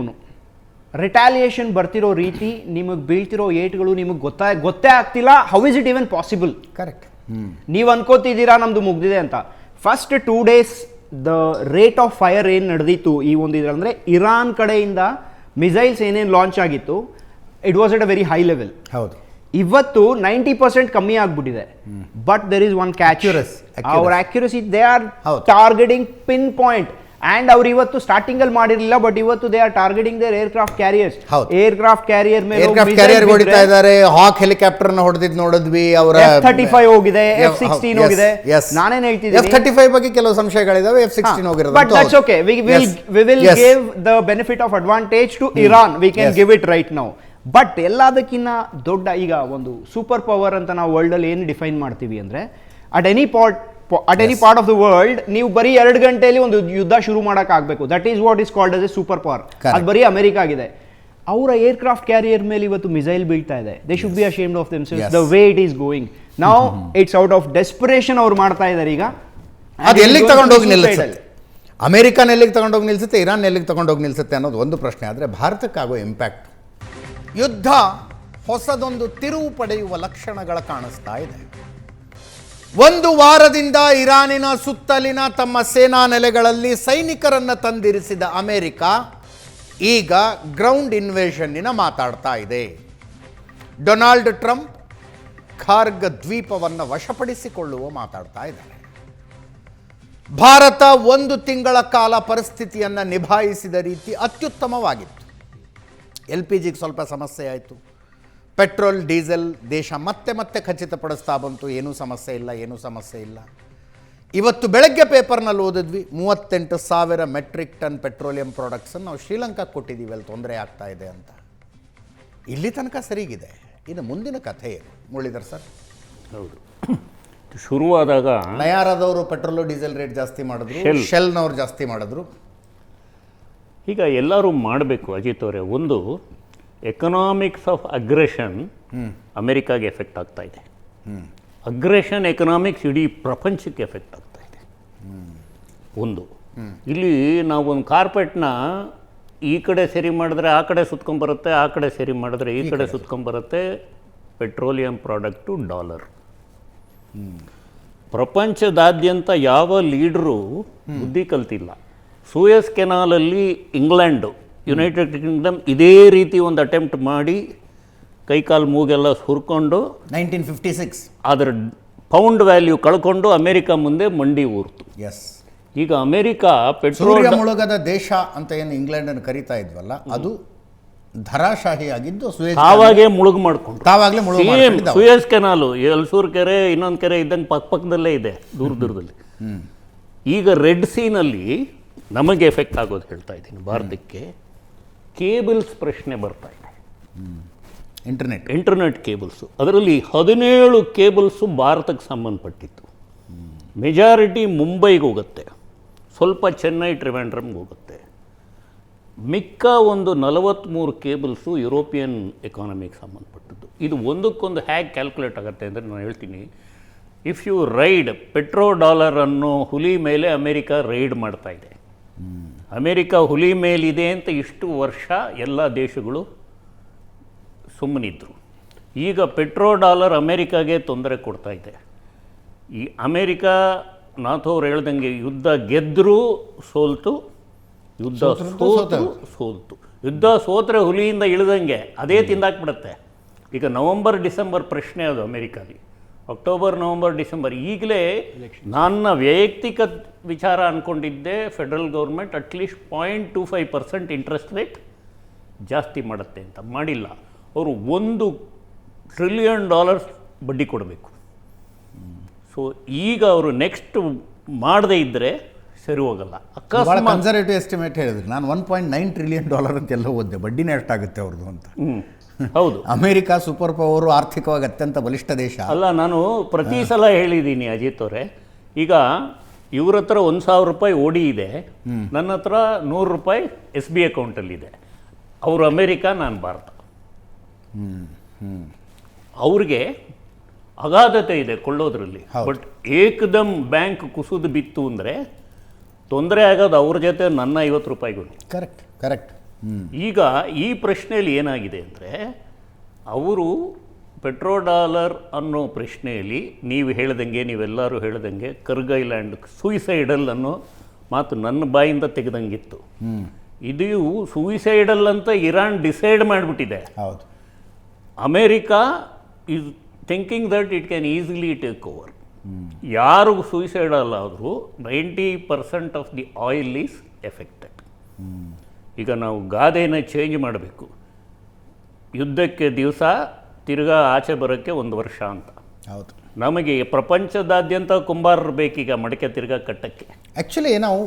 ರಿಟಾಲಿಯೇಷನ್ ಬರ್ತಿರೋ ರೀತಿ, ನಿಮಗೆ ಬೀಳ್ತಿರೋ ಏಟ್ಗಳು ನಿಮಗೆ ಗೊತ್ತೇ ಆಗ್ತಿಲ್ಲ. How is it even possible? Correct. ನೀವು ಅನ್ಕೋತಿದ್ದೀರಾ ನಮ್ದು ಮುಗ್ದಿದೆ ಅಂತ. First 2 days the rate of fire ಏನು ನಡೆದಿತ್ತು ಈ ಒಂದು ಇದರಂದ್ರೆ, ಇರಾನ್ ಕಡೆಯಿಂದ ಮಿಸೈಲ್ಸ್ ಏನೇನು ಲಾಂಚ್ ಆಗಿತ್ತು, it was at a very high level. ಹೌದು, ಇವತ್ತು 90% ಕಮ್ಮಿ ಆಗ್ಬಿಟ್ಟಿದೆ. But there is one catch, ಅವ್ರ accuracy, they are targeting pinpoint. And ಅವ್ರು ಇವತ್ತು ಸ್ಟಾರ್ಟಿಂಗ್ ಅಲ್ಲಿ ಮಾಡಿರಲಿಲ್ಲ, ಬಟ್ ಇವತ್ತು they are targeting their aircraft carriers. Aircraft carrier ಮೇಲೆ ಹೊಡಿತಾ ಇದ್ದಾರೆ. ಹಾಕ್ ಹೆಲಿಕಾಪ್ಟರ್ ನ ಹೊಡೆದಿದ್ದು ನೋಡಿದ್ವಿ. ಅವರ F-35 ಹೋಗಿದೆ, F-16 ಹೋಗಿದೆ. ನಾನೇನ್ ಹೇಳ್ತಿದ್ದೀನಿ, F-35 ಬಗ್ಗೆ ಕೆಲವು ಸಂಶಯಗಳಿದಾವೆ, F-16 ಹೋಗಿರೋದು. But that's okay, we will give the benefit of advantage to Iran, we can give it right now. But ಎಲ್ಲದಕ್ಕಿಂತ ದೊಡ್ಡ ಈಗ ಒಂದು ಸೂಪರ್ ಪವರ್ ಅಂತ ನಾವು ವರ್ಲ್ಡ್ ಅಲ್ಲಿ ಏನು ಡಿಫೈನ್ ಮಾಡ್ತೀವಿ ಅಂದ್ರೆ, at any at any part of the world ನೀವು ಬರೀ 2 ಗಂಟೆಯಲ್ಲಿ ಒಂದು ಯುದ್ಧ ಶುರು ಆಗಬೇಕು. That is what is called as A super power. ಅದು ಬರೀ ಅಮೆರಿಕ ಆಗಿದೆ. ಅವರ ಏರ್ಕ್ರಾಫ್ಟ್ ಕ್ಯಾರಿಯರ್ ಮೇಲೆ ಇವತ್ತು ಮಿಸೈಲ್ ಬೀಳ್ತಾ ಇದೆ. They should be ashamed of themselves the way it is going. Now it's out of desperation ಅವ್ರು ಮಾಡ್ತಾ ಇದ್ದಾರೆ ಈಗ. ಅದು ಎಲ್ಲಿಗೆ ತಗೊಂಡೋಗಿ ನಿಲ್ಲಿಸುತ್ತೆ? ಅಮೆರಿಕನ್ ಎಲ್ಲಿಗೆ ತಗೊಂಡೋಗಿ ನಿಲ್ಲಿಸುತ್ತೆ, ಇರಾನ್ ಎಲ್ಲಿಗೆ ತಗೊಂಡೋಗಿ ನಿಲ್ಲಿಸುತ್ತೆ ಅನ್ನೋದು ಒಂದು ಪ್ರಶ್ನೆ. ಆದರೆ ಭಾರತಕ್ಕಾಗೋ ಇಂಪ್ಯಾಕ್ಟ್, ಯುದ್ಧ ಹೊಸದೊಂದು ತಿರುವು ಪಡೆಯುವ ಲಕ್ಷಣಗಳು ಕಾಣಿಸ್ತಾ ಇದೆ. 1 ವಾರದಿಂದ ಇರಾನಿನ ಸುತ್ತಲಿನ ತಮ್ಮ ಸೇನಾ ನೆಲೆಗಳಲ್ಲಿ ಸೈನಿಕರನ್ನು ತಂದಿರಿಸಿದ ಅಮೆರಿಕ ಈಗ ಗ್ರೌಂಡ್ ಇನ್ವೇಷನ್ನಿನ ಮಾತಾಡ್ತಾ ಇದೆ. ಡೊನಾಲ್ಡ್ ಟ್ರಂಪ್ ಖಾರ್ಗ್ ದ್ವೀಪವನ್ನು ವಶಪಡಿಸಿಕೊಳ್ಳುವ ಮಾತಾಡ್ತಾ ಇದ್ದಾರೆ. ಭಾರತ 1 ತಿಂಗಳ ಕಾಲ ಪರಿಸ್ಥಿತಿಯನ್ನು ನಿಭಾಯಿಸಿದ ರೀತಿ ಅತ್ಯುತ್ತಮವಾಗಿತ್ತು. LPGಗೆ ಸ್ವಲ್ಪ ಸಮಸ್ಯೆ ಆಯಿತು. ಪೆಟ್ರೋಲ್ ಡೀಸೆಲ್ ದೇಶ ಮತ್ತೆ ಖಚಿತಪಡಿಸ್ತಾ ಬಂತು, ಏನೂ ಸಮಸ್ಯೆ ಇಲ್ಲ. ಇವತ್ತು ಬೆಳಗ್ಗೆ ಪೇಪರ್ನಲ್ಲಿ ಓದಿದ್ವಿ 38,000 ಮೆಟ್ರಿಕ್ ಟನ್ ಪೆಟ್ರೋಲಿಯಂ ಪ್ರಾಡಕ್ಟ್ಸನ್ನು ನಾವು ಶ್ರೀಲಂಕಾಕ್ಕೆ ಕೊಟ್ಟಿದ್ದೀವಿ, ಅಲ್ಲಿ ತೊಂದರೆ ಆಗ್ತಾ ಇದೆ ಅಂತ. ಇಲ್ಲಿ ತನಕ ಸರಿಗಿದೆ. ಇನ್ನು ಮುಂದಿನ ಕಥೆ ಏನು ಮುರಳೀಧರ್ ಸರ್? ಹೌದು, ಶುರುವಾದಾಗ ನಯಾರದವರು ಪೆಟ್ರೋಲು ಡೀಸೆಲ್ ರೇಟ್ ಜಾಸ್ತಿ ಮಾಡಿದ್ರು, ಶೆಲ್ನವ್ರು ಜಾಸ್ತಿ ಮಾಡಿದ್ರು. ಈಗ ಎಲ್ಲರೂ ಮಾಡಬೇಕು ಅಜಿತ್ ಅವರೇ. ಒಂದು, ಎಕನಾಮಿಕ್ಸ್ ಆಫ್ ಅಗ್ರೆಷನ್ ಅಮೆರಿಕಾಗೆ ಎಫೆಕ್ಟ್ ಆಗ್ತಾ ಇದೆ. ಅಗ್ರೆಷನ್ ಎಕನಾಮಿಕ್ಸ್ ಇಡೀ ಪ್ರಪಂಚಕ್ಕೆ ಎಫೆಕ್ಟ್ ಆಗ್ತಾ ಇದೆ. ಒಂದು, ಇಲ್ಲಿ ನಾವೊಂದು ಕಾರ್ಪೆಟ್ನ ಈ ಕಡೆ ಸರಿ ಮಾಡಿದ್ರೆ ಆ ಕಡೆ ಸುತ್ಕೊಂಡ್ಬರುತ್ತೆ, ಆ ಕಡೆ ಸರಿ ಮಾಡಿದ್ರೆ ಈ ಕಡೆ ಸುತ್ಕೊಂಡ್ಬರುತ್ತೆ. Petroleum product $. ಪ್ರಪಂಚದಾದ್ಯಂತ ಯಾವ ಲೀಡ್ರು ಬುದ್ಧಿ ಕಲ್ತಿಲ್ಲ. ಸೂಯಸ್ ಕೆನಾಲಲ್ಲಿ ಇಂಗ್ಲೆಂಡು, ಯುನೈಟೆಡ್ ಕಿಂಗ್ಡಮ್ ಇದೇ ರೀತಿ ಒಂದು ಅಟೆಂಪ್ಟ್ ಮಾಡಿ ಕೈಕಾಲು ಮೂಗೆಲ್ಲ ಹುರ್ಕೊಂಡು 1956 ಅದರ ಪೌಂಡ್ ವ್ಯಾಲ್ಯೂ ಕಳ್ಕೊಂಡು ಅಮೆರಿಕ ಮುಂದೆ ಮಂಡಿ ಊರ್ತು. ಎಸ್, ಈಗ ಅಮೆರಿಕ ಪೆಟ್ರೋಲ್ ಸೂರ್ಯ ಮುಳುಗದ ದೇಶ ಅಂತ ಏನು ಇಂಗ್ಲೆಂಡನ್ನು ಕರೀತಾ ಇದ್ವಲ್ಲ, ಅದು ಧರಾಶಾಹಿ ಆಗಿದ್ದು ತಾವಾಗೇ ಮುಳುಗು ಮಾಡ್ಕೊಂಡು ತಾವಾಗಲೇ ಸೂಯಸ್ ಕೆನಾಲು, ಎಲ್ಸೂರ್ ಕೆರೆ, ಇನ್ನೊಂದು ಕೆರೆ ಇದ್ದಂಗೆ ಪಕ್ಕದಲ್ಲೇ ಇದೆ ದೂರದಲ್ಲಿ. ಈಗ ರೆಡ್ ಸೀನಲ್ಲಿ ನಮಗೆ ಎಫೆಕ್ಟ್ ಆಗೋದು ಹೇಳ್ತಾ ಇದ್ದೀನಿ. ಭಾರತಕ್ಕೆ ಕೇಬಲ್ಸ್ ಪ್ರಶ್ನೆ ಬರ್ತಾ ಇದೆ. ಇಂಟರ್ನೆಟ್ ಕೇಬಲ್ಸು, ಅದರಲ್ಲಿ 17 ಕೇಬಲ್ಸು ಭಾರತಕ್ಕೆ ಸಂಬಂಧಪಟ್ಟಿತ್ತು. ಮೆಜಾರಿಟಿ ಮುಂಬೈಗೆ ಹೋಗುತ್ತೆ, ಸ್ವಲ್ಪ ಚೆನ್ನೈ ಟ್ರಿವೆಂಡ್ರಮ್ಗೆ ಹೋಗುತ್ತೆ. ಮಿಕ್ಕ ಒಂದು 43 ಕೇಬಲ್ಸು ಯುರೋಪಿಯನ್ ಎಕಾನಮಿಗೆ ಸಂಬಂಧಪಟ್ಟದ್ದು. ಇದು ಒಂದಕ್ಕೊಂದು ಹೇಗೆ ಕ್ಯಾಲ್ಕುಲೇಟ್ ಆಗುತ್ತೆ ಅಂದರೆ ನಾನು ಹೇಳ್ತೀನಿ. ಇಫ್ ಯು ರೈಡ್ $, ಅನ್ನೋ ಹುಲಿ ಮೇಲೆ ಅಮೆರಿಕ ರೈಡ್ ಮಾಡ್ತಾ ಇದೆ. ಅಮೆರಿಕ ಹುಲಿ ಮೇಲಿದೆ ಅಂತ ಇಷ್ಟು ವರ್ಷ ಎಲ್ಲ ದೇಶಗಳು ಸುಮ್ಮನಿದ್ರು. ಈಗ $, ಅಮೆರಿಕಾಗೆ ತೊಂದರೆ ಕೊಡ್ತಾ ಇದೆ. ಈ ಅಮೆರಿಕ ನಾಥೋರು ಹೇಳ್ದಂಗೆ ಯುದ್ಧ ಗೆದ್ದರೂ ಸೋಲ್ತು, ಯುದ್ಧ ಸೋಲ್ತು. ಯುದ್ಧ ಸೋತ್ರೆ ಹುಲಿಯಿಂದ ಇಳಿದಂಗೆ ಅದೇ ತಿಂದಾಕ್ಬಿಡುತ್ತೆ. ಈಗ ನವಂಬರ್ ಡಿಸೆಂಬರ್ ಪ್ರಶ್ನೆ ಅದು ಅಮೆರಿಕಾಲಿ. ಅಕ್ಟೋಬರ್ ನವಂಬರ್ ಡಿಸೆಂಬರ್ ಈಗಲೇ ನನ್ನ ವೈಯಕ್ತಿಕ ವಿಚಾರ ಅಂದ್ಕೊಂಡಿದ್ದೆ federal government at least 0.25% interest rate ಜಾಸ್ತಿ ಮಾಡುತ್ತೆ ಅಂತ. ಮಾಡಿಲ್ಲ. ಅವರು $1 ಟ್ರಿಲಿಯನ್ ಬಡ್ಡಿ ಕೊಡಬೇಕು. ಸೊ ಈಗ ಅವರು ನೆಕ್ಸ್ಟ್ ಮಾಡದೇ ಇದ್ದರೆ ಸರಿ ಹೋಗಲ್ಲ. ಅಕಸ್ಮಾತ್ ಕನ್ಸರ್ವೇಟಿವ್ ಎಸ್ಟಿಮೇಟ್ ಹೇಳಿದ್ರು, ನಾನು $1.9 ಟ್ರಿಲಿಯನ್ ಅಂತೆಲ್ಲ ಓದಿದೆ, ಬಡ್ಡಿನೇ ಎಷ್ಟಾಗುತ್ತೆ ಅವ್ರದ್ದು ಅಂತ. ಹೌದು, ಅಮೆರಿಕ ಸೂಪರ್ ಪವರು, ಆರ್ಥಿಕವಾಗಿ ಅತ್ಯಂತ ಬಲಿಷ್ಠ ದೇಶ ಅಲ್ಲ. ನಾನು ಪ್ರತಿ ಸಲ ಹೇಳಿದ್ದೀನಿ ಅಜಿತ್ ಅವರೇ, ಈಗ ಇವ್ರ ಹತ್ರ $1,000 ಓಡಿ ಇದೆ, ನನ್ನ ಹತ್ರ $100 SB ಅಕೌಂಟಲ್ಲಿದೆ. ಅವರು ಅಮೆರಿಕ, ನಾನು ಭಾರತ. ಅವ್ರಿಗೆ ಅಗಾಧತೆ ಇದೆ ಕೊಳ್ಳೋದ್ರಲ್ಲಿ. ಬಟ್ ಏಕದಮ್ ಬ್ಯಾಂಕ್ ಕುಸಿದು ಬಿತ್ತು ಅಂದರೆ ತೊಂದರೆ ಆಗೋದು ಅವ್ರ ಜೊತೆ ನನ್ನ $50. ಕರೆಕ್ಟ್. ಈಗ ಈ ಪ್ರಶ್ನೆಯಲ್ಲಿ ಏನಾಗಿದೆ ಅಂದರೆ, ಅವರು $, ಅನ್ನೋ ಪ್ರಶ್ನೆಯಲ್ಲಿ ನೀವು ಹೇಳ್ದಂಗೆ, ನೀವೆಲ್ಲರೂ ಹೇಳ್ದಂಗೆ ಕರ್ಗೈಲ್ಯಾಂಡ್ ಸೂಯಿಸೈಡಲ್ ಅನ್ನೋ ಮಾತು ನನ್ನ ಬಾಯಿಂದ ತೆಗೆದಂಗಿತ್ತು. ಇದು ಸೂಯಿಸೈಡಲ್ ಅಂತ ಇರಾನ್ ಡಿಸೈಡ್ ಮಾಡಿಬಿಟ್ಟಿದೆ. ಹೌದು. America is thinking that it can easily take over. ಯಾರು ಸೂಯಿಸೈಡಲ್ ಆದರೂ 90% of the oil is affected. ಈಗ ನಾವು ಗಾದೆನ ಚೇಂಜ್ ಮಾಡಬೇಕು. ಯುದ್ಧಕ್ಕೆ ದಿವಸ, ತಿರ್ಗಾ ಆಚೆ ಬರೋಕ್ಕೆ 1 ವರ್ಷ ಅಂತ. ಹೌದು. ನಮಗೆ ಪ್ರಪಂಚದಾದ್ಯಂತ ಕುಂಬಾರರು ಬೇಕೀಗ ಮಡಕೆ ತಿರ್ಗಾ ಕಟ್ಟಕ್ಕೆ. ಆ್ಯಕ್ಚುಲಿ ನಾವು